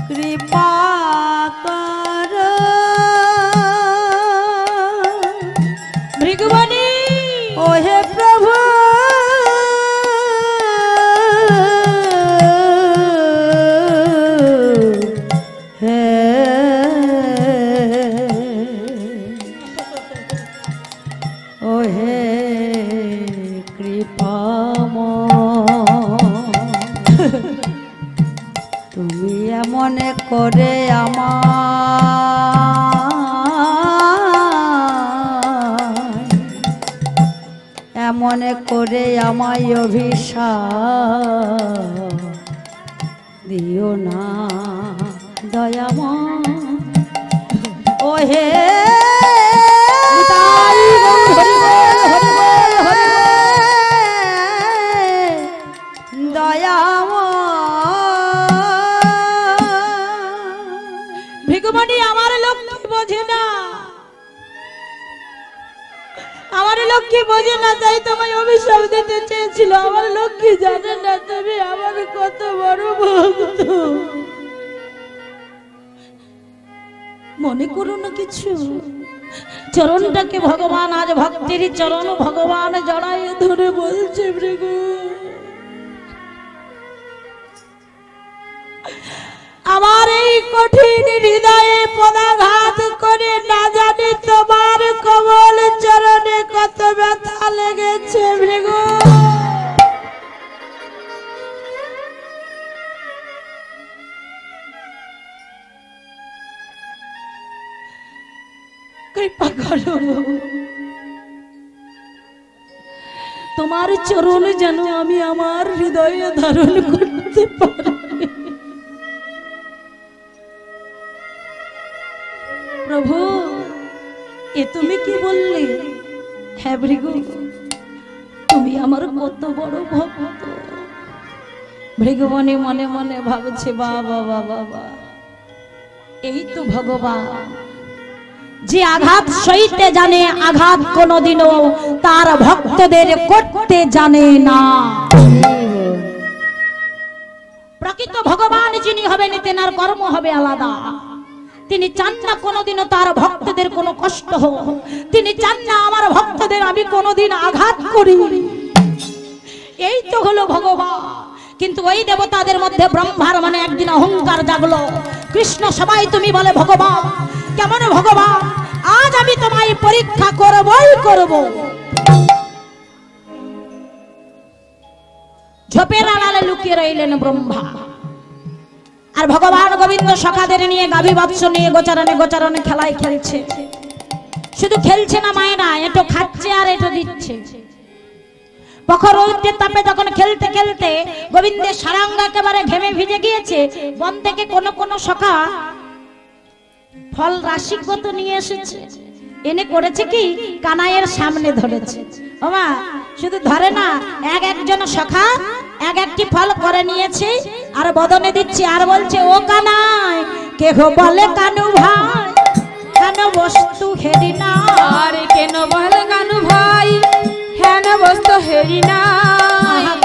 কৃপা কর। ভৃগুমণি ও হে প্রভু, হে ও হে কৃপাময়, তুমি এমন করে এমন করে আমায় অভিশাপ দিও না দয়াময়। ও হে ভৃগুমণি আমার লক্ষ্মী বোঝে না, আমার লক্ষ্মী বোঝে না, তাই তোমায় অভিশাপ দিতে চেয়েছিল। আমার লক্ষ্মী জানে না তুমি আমার কত বড় ভক্ত। মনে করো না কিছু। চরণটাকে ভগবান আজ ভক্তের চরণ ভগবান জড়ায় ধরে বলছে ভৃগু, আমার এই কঠিন হৃদয়ে পদাঘাত করে না জানি তোমার কমল চরণে কত ব্যথা লেগেছে ভৃগু। কৃপা করো, তোমার চরণ যেন আমি আমার হৃদয়ে ধারণ করতে পারি। প্রভু এ তুমি কি বললে? হ্যাঁ ভৃগু, তুমি আমার কত বড় ভক্ত। ভৃগুমণি মনে মনে ভাবছে বাবা বাবা, এই তো ভগবান যে আঘাত সইতে জানে আঘাত কোনোদিনও তার ভক্তদের করতে জানে না। প্রকৃত ভগবান যিনি হবেন তেনার কর্ম হবে আলাদা। তিনি চান না কোনোদিনও তার ভক্তদের কোনো কষ্ট হোক, তিনি চান না আমার ভক্তদের আমি কোনোদিন আঘাত করি। এই তো হলো ভগবান। কিন্তু ওই দেবতাদের মধ্যে ব্রহ্মার মানে একদিন অহংকার জাগলো। কৃষ্ণ সবাই তুমি বলে ভগবান, কেমন ভগবান? আজ আমি তোমায় পরীক্ষা করবই করব। ঝোপের আড়ালে লুকিয়ে রইলেন ব্রহ্মা। আর ভগবান গোবিন্দ সখাদের নিয়ে গাভী বৎস নিয়ে গোচারণে গোচারণে খেলায় খেলছে। শুধু খেলছে না মায়েরা, এটো খাচ্ছে আর এটো দিচ্ছে। প্রখর রৌদ্রের তাপে যখন খেলতে খেলতে গোবিন্দের সারাঙ্গ একেবারে ঘেমে ভিজে গিয়েছে, বন থেকে কোন কোন সখা ফল রাশিগত নিয়ে এসেছে। এনে করেছে কি, কানাইয়ের সামনে ধরেছে। ওমা শুধু ধরে না, এক একজন সখা এক একটি ফল করে নিয়েছে আর বদনে দিচ্ছে আর বলছে, ও কানাই কেহ বলে কানু ভাই কেন বস্তু হেরি না। আরে কেন বলে কানু ভাই হেন বস্তু হেরি না।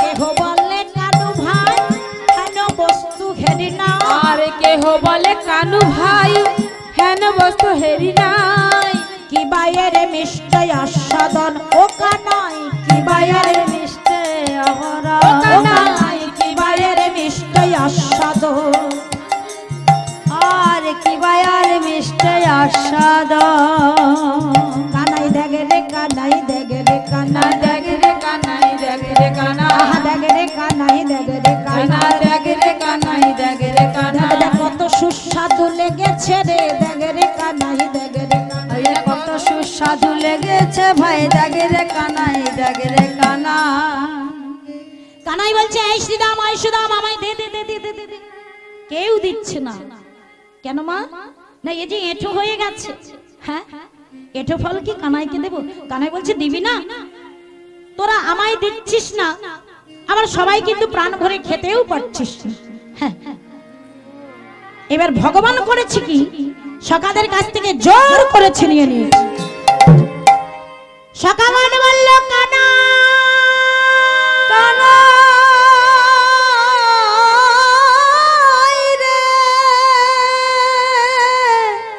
কেহ বলে কানু ভাই কেন বস্তু হেরি না। আরে কেহ বলে কানু ভাই হেন বস্তু হেরি নাই। কি বাইরে মিষ্টি আস্বাদন ও কানাই, কি বাইরে মিষ্টি অহরা ও কানাই, কি বাইরে মিষ্টি আস্বাদন। আর কি বায়ার মিষ্টি আস্বাদন। কানাই দেখে রে কানাই দেখে রে কানাই দেখ রে কানাই দেখ রে কানা, দেখে রে কানাই দেখে রে কানা কানাই দেখ রে কানাই দেখ রে কানা। কত সুস্বাদু লেগেছে রে দেখে রে কানাই দেখে রে কানাই। কত সুস্বাদু লেগেছে ভাই দেখে রে কানাই দেখে রে কানা। কানাই বলছে, এই শ্রীরাম এই শ্রীরাম আমায় দে দে দে দে দে দে। কেউ দিচ্ছে না। কেন মা? না এই যে এঁঠো হয়ে গেছে। হ্যাঁ এঁঠো ফল কি কানাইকে দেব? কানাই বলছে, দিবি না? তোরা আমায় দিচ্ছিস না, আবার সবাই কিন্তু প্রাণ ভরে খেতেও পারছিস না। হ্যাঁ এবার ভগবান করেছে কি, সখাদের কাছ থেকে জোর করে ছিনিয়ে নিয়েছে। সখাগণ বলল, কানা কানা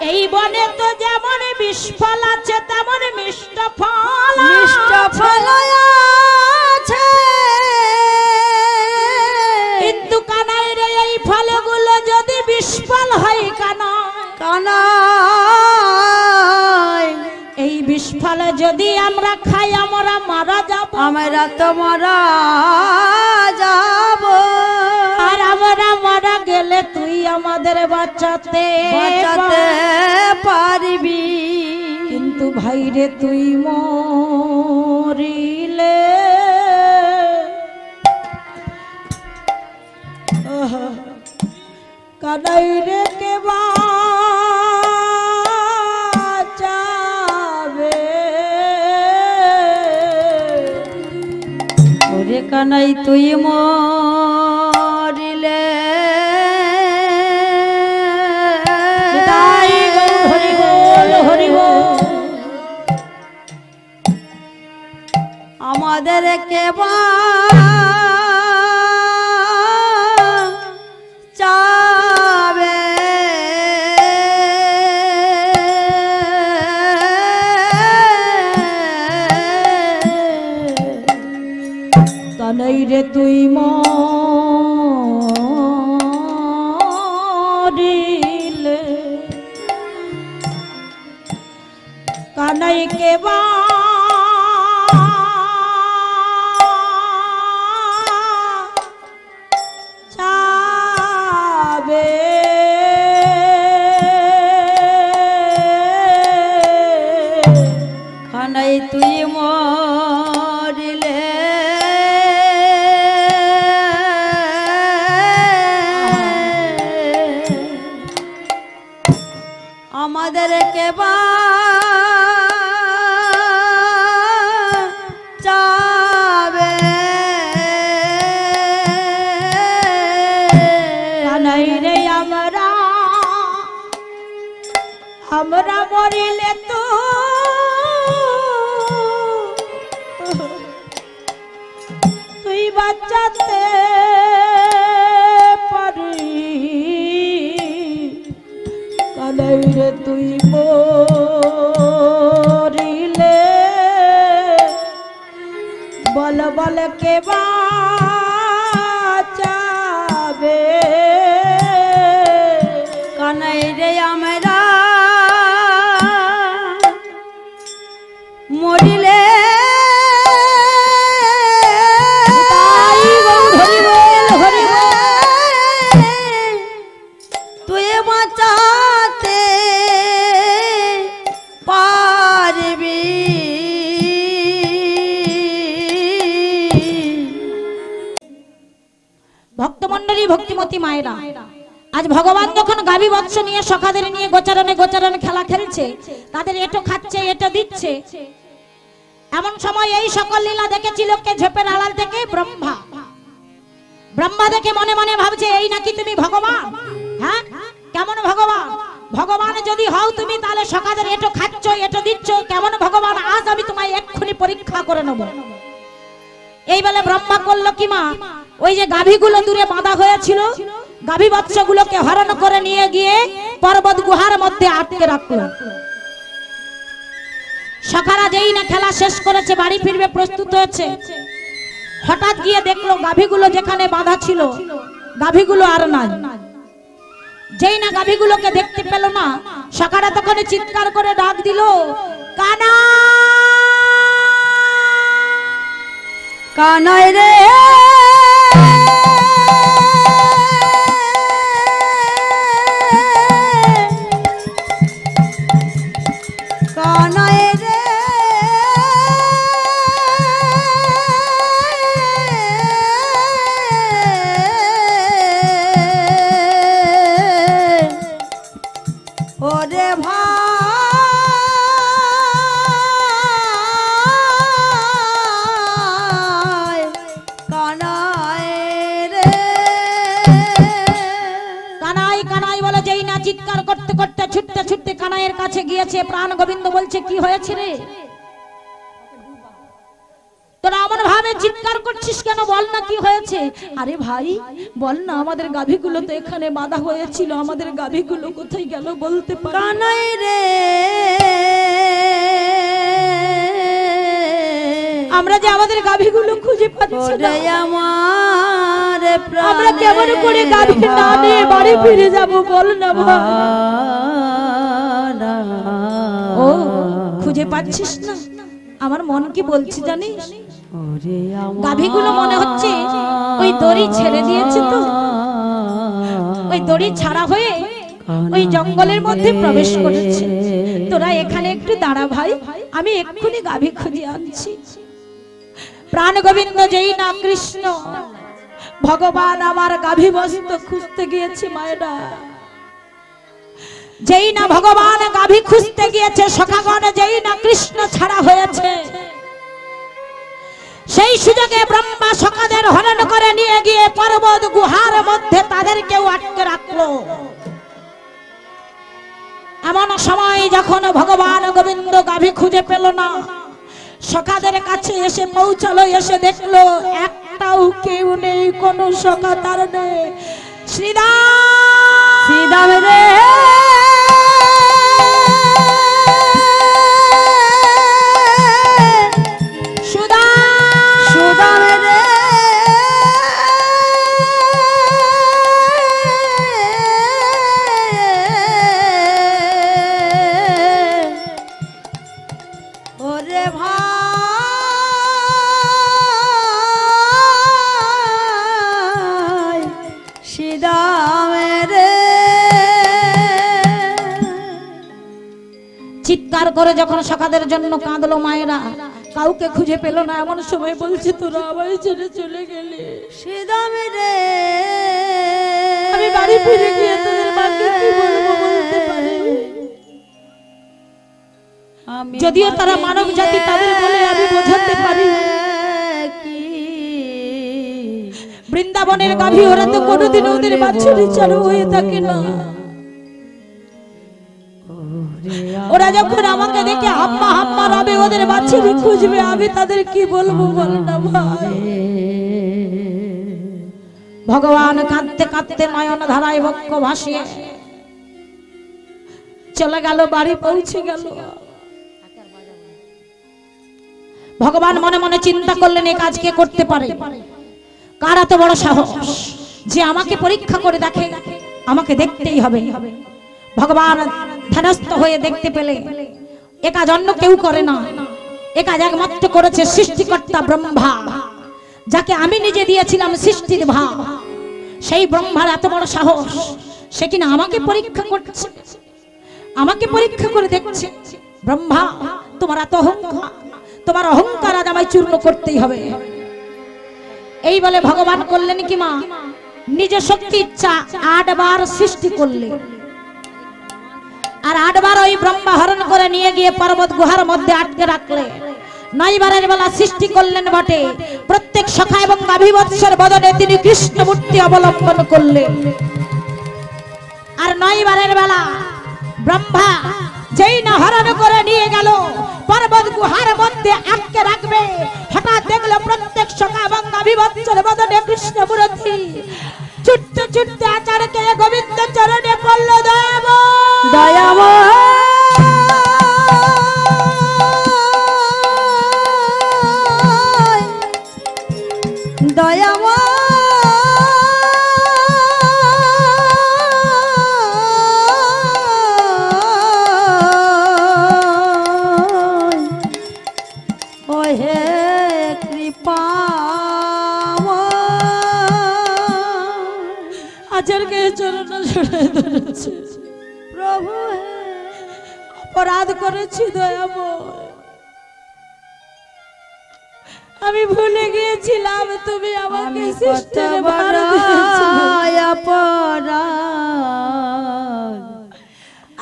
এই বনে তো যেমন বিষ ফল আছে তেমন মিষ্ট ফল মিষ্ট ফল আছে। কিন্তু কানাই রে এই ফলগুলো যদি বিষ ফল হয় কানাই এই বিষ ফল যদি আমরা খাই আমরা মারা যাব। আমরা তো মারা যাব। আর আমরা মারা গেলে তুই আমাদের বাঁচাতে পারবি। কিন্তু ভাইরে তুই মরিলে কানাই রে কে বাঁচাবে। ওরে কানাই তুই মরিলে আমাদের কে বাঁচাবে। কানাই রে তুই মরিলে কানাই কে বাঁচাবে। কানাই তুই মরিলে আমাদের কে বাঁচাবে। কানাই রে আমরা আমরা মরিলে তো তুই বাঁচাতে পারি, কালাই রে তুই মরিলে বল বল কে বাঁচাবে, কানাই রে আমরা মরিলে তুই বাঁচাতে পারবি। ভক্তমণ্ডলী, ভক্তিমতী মায়েরা, আজ ভগবান যখন গাভী বৎস নিয়ে সখাদের নিয়ে গোচারণে গোচারণে খেলা খেলছে, তাদের এটো খাচ্ছে এটো দিচ্ছে, এমন সময় এই সকল লীলা দেখেছিল কে? ঝোপের আড়াল থেকে ব্রহ্মা। ব্রহ্মা দেখে মনে মনে ভাবছে এই নাকি তুমি ভগবান? হ্যাঁ, কেমন ভগবান? ভগবান যদি হও তুমি, তাহলে সখাদের এটো খাচ্ছ এটো দিচ্ছ, কেমন ভগবান? আজ আমি তোমায় এক্ষুনি পরীক্ষা করে নেব। এই বলে ব্রহ্মা করলো কি মা, ওই যে গাভীগুলো দূরে বাঁধা হয়েছিল, গাভী বাচ্চাগুলোকে হরণ করে নিয়ে গিয়ে পর্বত গুহার মধ্যে আটকে রাখলো। সখারা যেই না খেলা শেষ করেছে, বাড়ি ফিরবে প্রস্তুত হয়েছে, হঠাৎ গিয়ে দেখলো গাভীগুলো যেখানে বাঁধা ছিল গাভীগুলো আর নাই। যেই না গাভীগুলোকে দেখতে পেল না, সখারা তখন চিৎকার করে ডাক দিল, কানা কানাই রে কানাই রে ওরে ভাই কানাই রে। কানাই কানাই বলে যেই না চিৎকার করতে করতে ছুটতে ছুটতে কানাইয়ের কাছে গিয়েছে। প্রাণ গোবিন্দ বলছে কি হয়েছে রে, তোরা এমন ভাবে চিৎকার করছিস কেন? বল না কি হয়েছে? আরে ভাই বল না, আমাদের গাভীগুলো তো এখানে বাঁধা হয়েছিল, আমাদের গাভীগুলো কোথায় গেল বলতে পারি? কানাই রে আমরা যে আমাদের গাভীগুলো খুঁজে পাচ্ছি না, আমার আমরা কেমন করে গাভী না নিয়ে বাড়ি ফিরে যাব বল না ভাই? ও খুঁজে পাচ্ছিস না? আমার মন কি বলছি জানিস? গাভীগুলো মনে হচ্ছে ওই দড়ি ছেড়ে দিয়েছে, তো ওই দড়ি ছাড়া হয়ে ওই জঙ্গলের মধ্যে প্রবেশ করেছে। তোরা এখানে একটু দাঁড়া ভাই, আমি এক্ষুনি গাভী খুঁজে আনছি। প্রাণ গোবিন্দ যেই না কৃষ্ণ ভগবান আমার গাভী বস্ত্র খুঁজতে গিয়েছে মায়েরা, যেই না ভগবান গাভী খুঁজতে গিয়েছে, সখাগণ যেই না কৃষ্ণ ছাড়া হয়েছে, সেই সুযোগে ব্রহ্মা সখাদের হরণ করে নিয়ে গিয়ে পর্বত গুহার মধ্যে তাদেরকেও আটকে রাখলো। এমন সময় যখন ভগবান গোবিন্দ গাভী খুঁজে পেল না, সখাদের কাছে এসে পৌঁছালো, এসে দেখলো একটাও কেউ নেই, কোন সখা তার নেই। শ্রীদাম শ্রীদাম রে সুদাম রে ওরে ভাই শ্রীদাম রে। চিৎকার করে যখন সখাদের জন্য কাঁদলো মায়েরা, কাউকে খুঁজে পেল না। এমন সময় বলছে তোরা আমায় ছেড়ে চলে গেলে, শ্রীদাম রে আমি বাড়ি ফিরে গিয়ে তোদের মাকে কি বলবো বলতে পারি? যদিও তারা মানব জাতি, তাদের বলে আমি বোঝাতে পারি। বৃন্দাবনের গাভী, ওরা তো কোনোদিন ওদের বাছুরি ছাড়া হয়ে থাকে না। ওরা যখন আমাকে দেখে হাম্মা হাম্মা রবে, ওদের বাচ্চাকে খুঁজবে, আমি তাদের কি বলবো বল না ভাই। ভগবান কাঁদতে কাঁদতে নয়ন ধারায় বক্ষ ভাসিয়ে চলে গেল, বাড়ি পৌঁছে গেল। ভগবান মনে মনে চিন্তা করলেন, এই কাজ কে করতে পারে, কার এত বড় সাহস যে আমাকে পরীক্ষা করে দেখে, আমাকে দেখতেই হবে। ভগবান ধ্যানস্থ হয়ে দেখতে পেলে এ কাজ অন্য কেউ করে না, এ কাজ একমাত্র করেছে সৃষ্টিকর্তা ব্রহ্মা, যাকে আমি নিজে দিয়েছিলাম সৃষ্টির ভাব। সেই ব্রহ্মার এত বড় সাহস, সে কিনা আমাকে পরীক্ষা করছে, আমাকে পরীক্ষা করে দেখছে। ব্রহ্মা, তোমার এত অহংকার, তোমার অহংকার আজ আমায় চূর্ণ করতেই হবে। এই বলে ভগবান করলেন কি মা, নিজ শক্তি ইচ্ছা 8 বার সৃষ্টি করলে, আর 8 বার ওই ব্রহ্মা হরণ করে নিয়ে গিয়ে পর্বত গুহার মধ্যে আটকে রাখলে। 9 বারের বেলা সৃষ্টি করলেন বটে, প্রত্যেক সখা এবং গাভীবৎসের বদনে তিনি কৃষ্ণ মূর্তি অবলম্বন করলেন। আর 9 বারের বেলা ব্রহ্মা যেই না হরণ করে নিয়ে গেল পর্বত গুহার মধ্যে আটকে রাখবে, হঠাৎ দেখলো প্রত্যেক সখা এবং গাভীবৎসের বদনে কৃষ্ণ মূর্তি ছুটতে ছুটতে আচারকে গোবিন্দ চরণে পড়ল। আচারকে চরণ জড়িয়ে ধরেছে, প্রভু অপরাধ করেছি দয়াময়, আমি ভুলে গিয়েছিলাম তুমি আমাকে সৃষ্টির ভার দিয়েছিলে।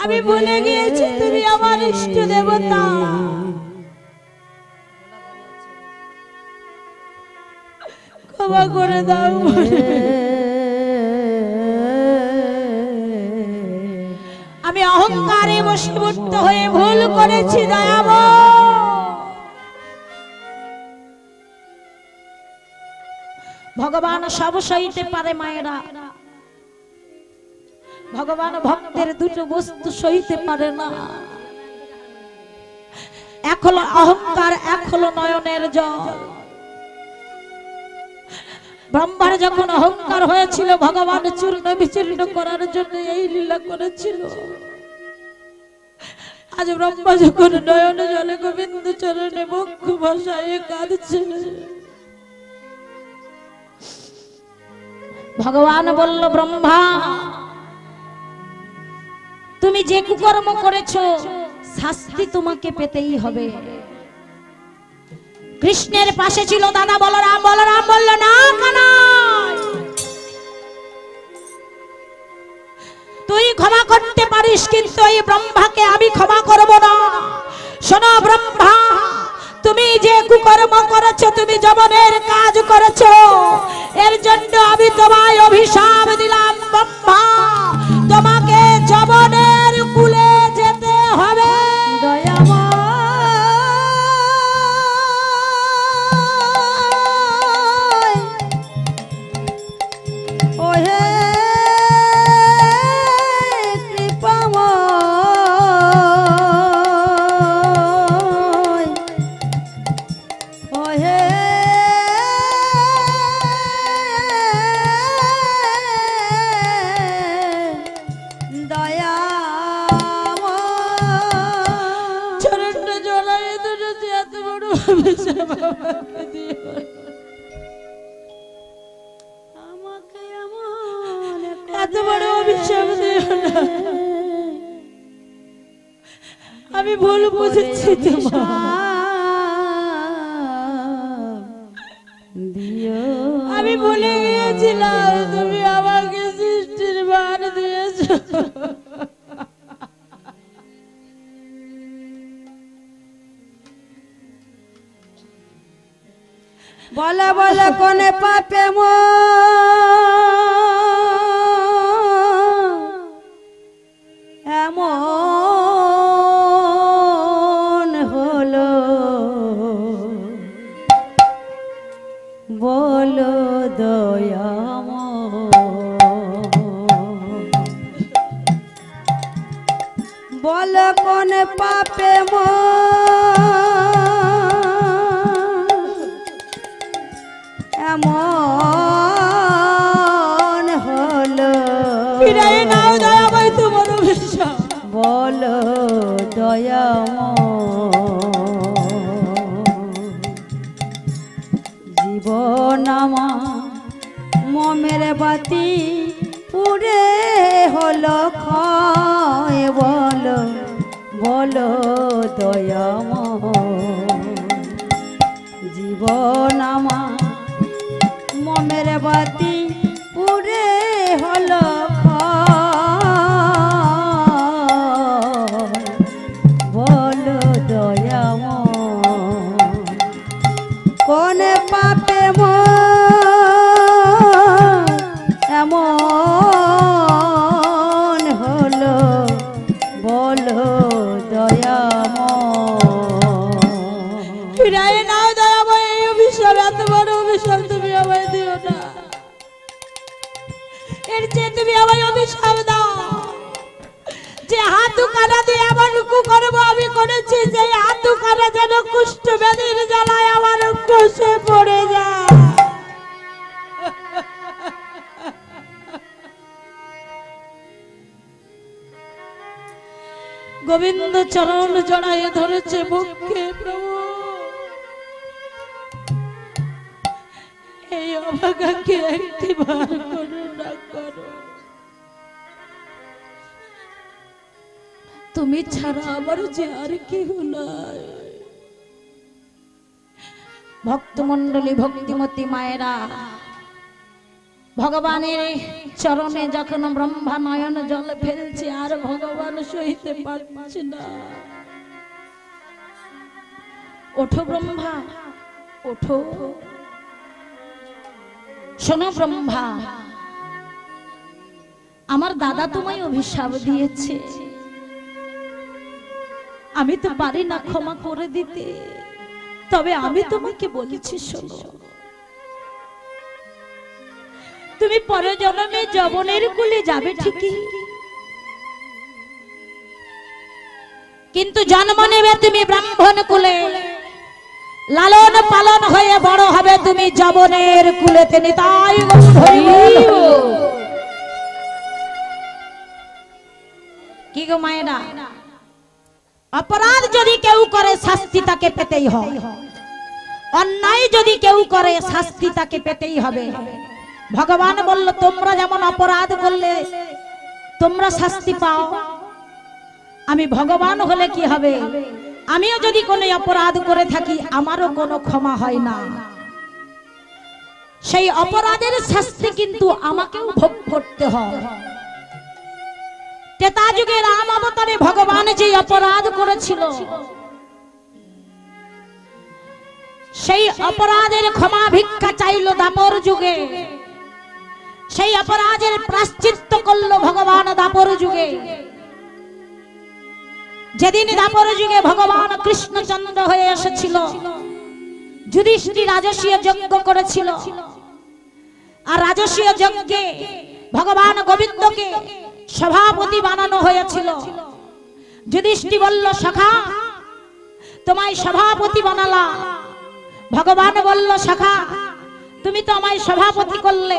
আমি ভুলে গিয়েছি তুমি আমার ইষ্ট দেবতা, ক্ষমা করে দাও। আমি অহংকারে বশীভূত হয়ে ভুল করেছি দয়াময়। ভগবান সব সইতে পারে মায়েরা, ভগবান ভক্তের দুটো বস্তু সইতে পারে না, এক হলো অহংকার, এক হলো নয়নের জল। ব্রহ্মার যখন অহংকার হয়েছিল, ভগবান চূর্ণ বিচূর্ণ করার জন্য এই লীলা করেছিল। আজ ব্রহ্মা যখন নয়ন জলে গোবিন্দ চরণে বক্ষ ভাসায় কাঁদছে, ভগবান বলল, ব্রহ্মা তুমি যে কুকর্ম করেছো শাস্তি তোমাকে পেতেই হবে। কৃষ্ণের পাশে ছিল দাদা বলরাম, বলরাম বলল, না কানাই, তুই ক্ষমা করতে পারিস, কিন্তু এই ব্রহ্মাকে আমি ক্ষমা করব না। শোনো ব্রহ্মা, তুমি যে কুকর্ম করেছো, তুমি যমনের কাজ করেছো, এর জন্য আমি তোমায় অভিশাপ দিলাম। ব্রহ্মা, তোমাকে যমনের কুলে যেতে হবে। এত বড় অভিশাপ দিও না, আমি ভুল বুঝেছি আমি ভুলে গিয়েছিলাম তুমি আমাকে সৃষ্টির ভার দিয়েছো। বলে বলে কোনে পাপে এমন বল কোন পাপে এমন হলো ফিরাই নাও দয়াময় তোমার অভিশাপ বল জীবন আমার মমের বাতি পুরে হলো ক্ষয় বল বল দয়াময় জীবন আমার মমের বাতি পুরে হলো ক্ষয় বল দয়াময় কোন পাপে এমন হলো বলো দয়াময় ফিরাই নাও দয়াময় এই অভিশাপ এত বড় অভিশাপ তুমি আমায় দিও না এর চেয়ে তুমি আমায় অভিশাপ দাও যে হাতু কানা দিয়ে এমন কুকর্ম আমি করেছি যে হাতু কানা যেন কুষ্ঠ ব্যাধির জ্বালায় আমার কষে পড়ে যায় গোবিন্দ চরণ জড়ায় ধরেছে মুখে প্রভু এই অভাগাকে একটি বার করুণা করো তুমি ছাড়া আমার যে আর কেউ নাই ভক্তমণ্ডলী ভক্তিমতী মায়েরা ভগবানের চরণে যখন ব্রহ্মা নয়ন জল ফেলছে আর ভগবান সইতে পারছে না ওঠো ব্রহ্মা ওঠো শোনো ব্রহ্মা আমার দাদা তোমায় অভিশাপ দিয়েছে আমি তো পারি না ক্ষমা করে দিতে তবে আমি তোমাকে বলেছি শোনো তুমি পরজন্মে যবনের কুলে যাবে ঠিকই কিন্তু জন্ম নেবে তুমি ব্রাহ্মণ কুলে লালন পালন হয়ে বড় হবে তুমি যবনের কুলেতে নিতাই কি গো মায়েরা অপরাধ যদি কেউ করে শাস্তি তাকে পেতেই হয় অন্যায় যদি কেউ করে শাস্তি তাকে পেতেই হবে ভগবান বলল তোমরা যেমন অপরাধ করলে তোমরা শাস্তি পাও আমি ভগবান হলে কি হবে আমিও যদি কোনো অপরাধ করে থাকি আমারও কোনো ক্ষমা হয় না সেই অপরাধের শাস্তি কিন্তু আমাকেও ভোগ করতে হয় ত্রেতা যুগে রাম অবতারে ভগবান যে অপরাধ করেছিল সেই অপরাধের ক্ষমা ভিক্ষা চাইল দাপর যুগে সেই অপরাধের প্রায়শ্চিত্ত করলো ভগবান দাপর যুগে যেদিন দাপর যুগে ভগবান কৃষ্ণচন্দ্র হয়ে এসেছিল যুধিষ্ঠির রাজসীয় যজ্ঞ করেছিল আর রাজসীয় যজ্ঞে ভগবান গোবিন্দকে সভাপতি বানানো হয়েছিল যুধিষ্ঠির বলল সখা তোমায় সভাপতি বানালা ভগবান বলল সখা তুমি তো আমায় সভাপতি করলে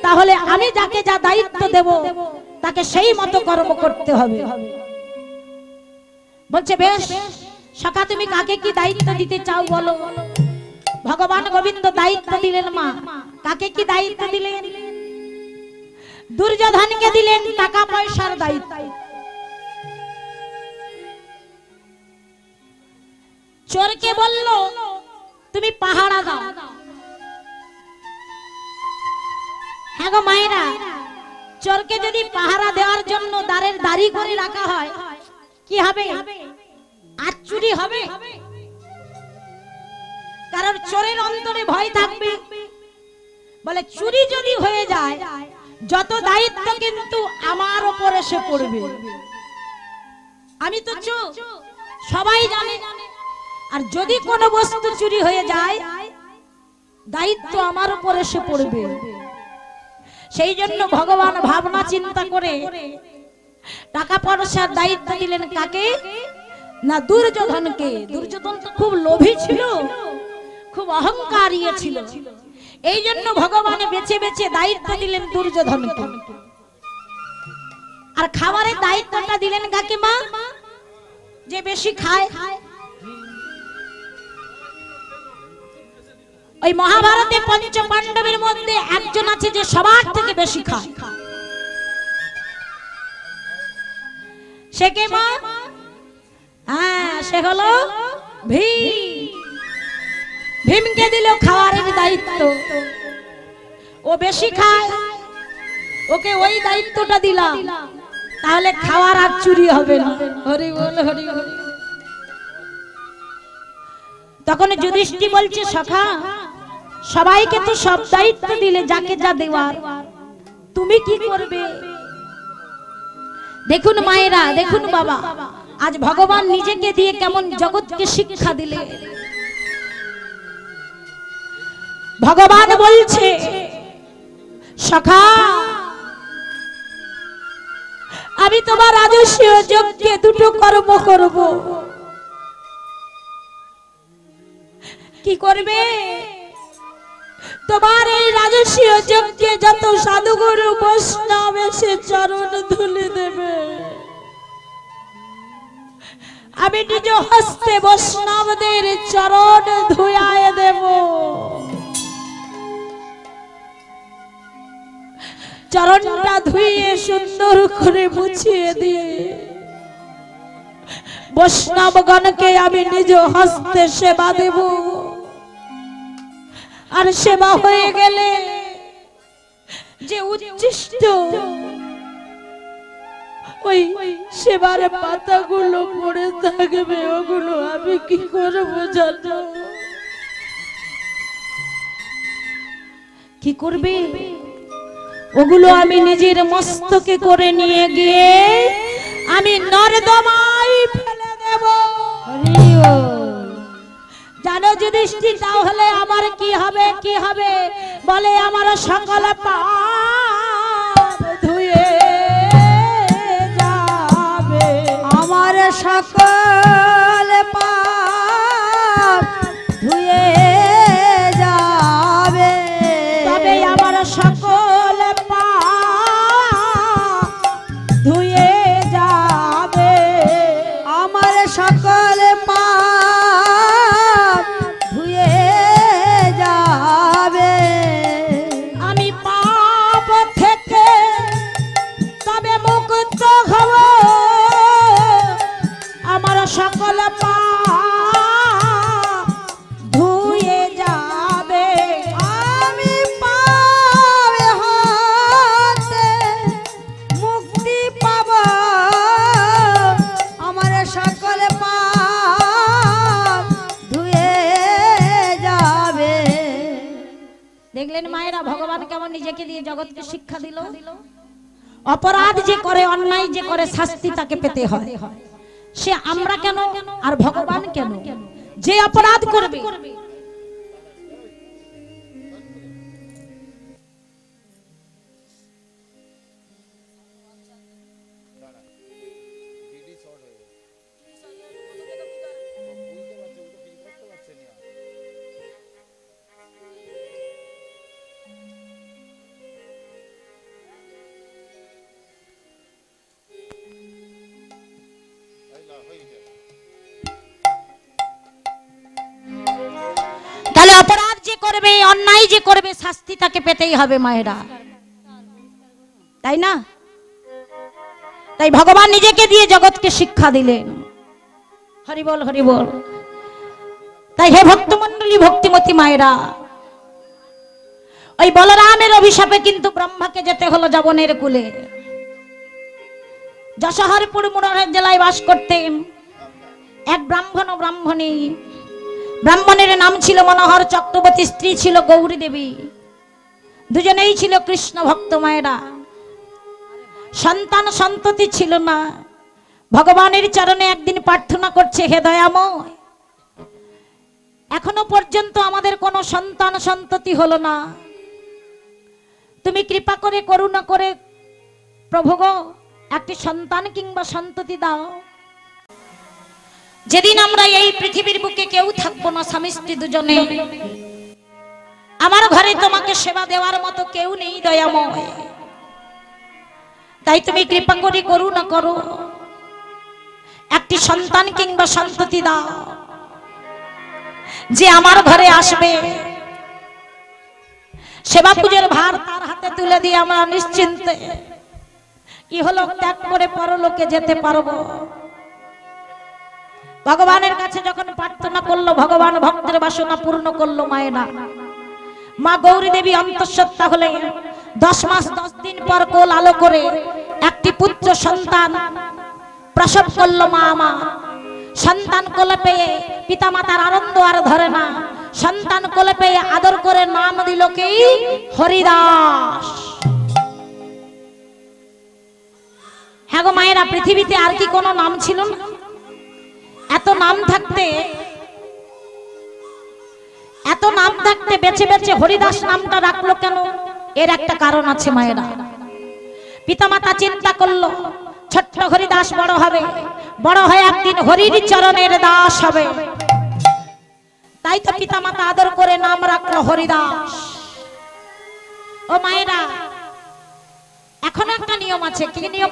তাহলে আমি যাকে যা দায়িত্ব দেব তাকে সেই মতো কর্ম করতে হবে বলছে বেশ সখা তুমি কাকে কি দায়িত্ব দিতে চাও বলো ভগবান গোবিন্দ দায়িত্ব দিলেন মা কাকে কি দায়িত্ব দিলেন দুর্যোধনকে দিলেন টাকা পয়সার দায়িত্ব চোরকে বলল তুমি পাহারা দাও হ্যাঁ গো মায়েরা চোরকে যদি পাহারা দেওয়ার জন্য দ্বারের দাঁড়ি করে রাখা হয় কি হবে আর চুরি হবে কারণ চোরের অন্তরে ভয় থাকবে বলে চুরি যদি হয়ে যায় যত দায়িত্ব কিন্তু আমার উপর এসে পড়বে আমি তো চোর সবাই জানে আর যদি কোনো বস্তু চুরি হয়ে যায় দায়িত্ব আমার উপর এসে পড়বে সেই জন্য ভগবান ভাবনা চিন্তা করে টাকা পয়সার দায়িত্ব দিলেন কাকে? না দুর্যোধনকে। দুর্যোধন তো খুব লোভী ছিল, খুব অহংকারী ছিল। এই জন্য ভগবান বেছে বেছে দায়িত্ব দিলেন দুর্যোধনকে। আর খাবারের দায়িত্বটা দিলেন কাকে মা? যে বেশি খায়। ওই মহাভারতে পঞ্চ পাণ্ডবের মধ্যে একজন আছে যে সবার থেকে বেশি খায়। সে কে মা? হ্যাঁ, সে হলো ভীম। ভীমকে দিল খাওয়ারের দায়িত্ব। ও বেশি খায়, ওকে ওই দায়িত্বটা দিলাম, তাহলে খাওয়ার আর চুরি হবে না। হরি বল, হরি বল। তখন যুধিষ্ঠির বলছে, সখা সবাইকে তো সব দায়িত্ব দিলে, যাকে যা দেওয়ার, তুমি কি করবে? দেখুন মায়েরা, দেখুন বাবা, আজ ভগবান নিজেকে দিয়ে কেমন জগৎকে শিক্ষা দিলে। ভগবান বলছে, সখা আমি তোমার রাজস্বীয় যজ্ঞে দুটো কর্ম করব। কি করবে? তোমার এই রাজস্বীয় যজ্ঞে যত সাধুগুরু বৈষ্ণব এসে চরণ ধুলি দেবে, আমি নিজ হস্তে বৈষ্ণবদের চরণ ধুয়ায় দেব। চরণটা ধুইয়ে সুন্দর করে মুছিয়ে দিয়ে বৈষ্ণবগণকে আমি নিজ হস্তে সেবা দেব। আর সেবা হয়ে গেলে যে উচ্ছিষ্ট ওই সেবার পাতাগুলো পড়ে থাকবে, ওগুলো আমি কি করবো জানো? কি করবে? ওগুলো আমি নিজের মস্তকে করে নিয়ে গিয়ে আমি নর্দমায় ফেলে দেব। জানো যুধিষ্ঠির, তাহলে আমার কি হবে? কি হবে? বলে আমার সকল পাপ ধুয়ে যাবে। আমার সকল পাপ ধুয়ে যাবে। তবে আমার সকল পাপ ধুয়ে যাবে। আমার সকল পাপ ধুয়ে যাবে। আমি পাপ থেকে তবে মুক্ত হব। আমার সকল পাপ ধুয়ে যাবে। আমি পাবে হাতে মুক্তি পাব। আমার সকল পাপ ধুয়ে যাবে। দেখলেন মায়েরা, ভগবান কেমন নিজেকে দিয়ে জগৎকে শিক্ষা দিল। অপরাধ যে করে, অন্যায় যে করে, শাস্তি তাকে পেতে হয়। সে আমরা কেন আর ভগবান কেন? যে অপরাধ করবে তাহলে অপরাধ যে করবে, অন্যায় যে করবে, শাস্তি তাকে পেতেই হবে মায়েরা, তাই না? তাই ভগবান নিজেকে দিয়ে জগৎকে শিক্ষা দিলেন। হরি বল, হরি বল। তাই হে ভক্তমণ্ডলী, ভক্তিমতী মায়েরা, ওই বলরামের অভিশাপে কিন্তু ব্রহ্মাকে যেতে হলো যবনের কুলে। যশোহরপুর মুরারহাট জেলায় বাস করতেন এক ব্রাহ্মণ ও ব্রাহ্মণী। ব্রাহ্মণের নাম ছিল মনোহর চক্রবর্তী, স্ত্রী ছিল গৌরী দেবী। দুজনেই ছিল কৃষ্ণ ভক্ত মায়েরা। সন্তান সন্ততি ছিল না। ভগবানের চরণে একদিন প্রার্থনা করছে, হে দয়াময়, এখনো পর্যন্ত আমাদের কোনো সন্তান সন্ততি হলো না, তুমি কৃপা করে করুণা করে প্রভু গো একটি সন্তান কিংবা সন্ততি দাও। যেদিন আমরা এই পৃথিবীর বুকে কেউ থাকবো না, স্বামী স্ত্রী দুজনে, আমার ঘরে তোমাকে সেবা দেওয়ার মতো কেউ নেই দয়াময়। তাই তুমি কৃপা করে করুণা করো, একটি সন্তান কিংবা সন্ততি দাও যে আমার ঘরে আসবে, সেবা পূজার ভার তার হাতে তুলে দিয়ে আমরা নিশ্চিন্তে ইহলোক ত্যাগ করে পরলোকে যেতে পারবো। ভগবানের কাছে যখন প্রার্থনা করলো, ভগবান ভক্তের বাসনা পূর্ণ করলো। মায়েরা মা গৌরী দেবী অন্তঃসত্ত্বা হলে 10 মাস 10 দিন পর কোল আলো করে একটি পুত্র সন্তান প্রসব করলো। মা সন্তান কোলে পেয়ে পিতা মাতার আনন্দ আর ধরে না, সন্তান কোলে পেয়ে আদর করে নাম দিল কি? হরিদাস। হ্যাঁ গো মায়েরা, পৃথিবীতে আর কি কোনো নাম ছিল না? এত নাম থাকতে বেছে বেছে হরিদাস নামটা রাখলো কেন? এর একটা কারণ আছে মায়েরা। পিতামাতা চিন্তা করলো ছোট্ট হরিদাস বড় হবে, বড় হয়ে একদিন হরির চরণের দাস হবে। তাই তো পিতামাতা আদর করে নাম রাখলো হরিদাস। ও মায়েরা, এখন একটা নিয়ম আছে। কি নিয়ম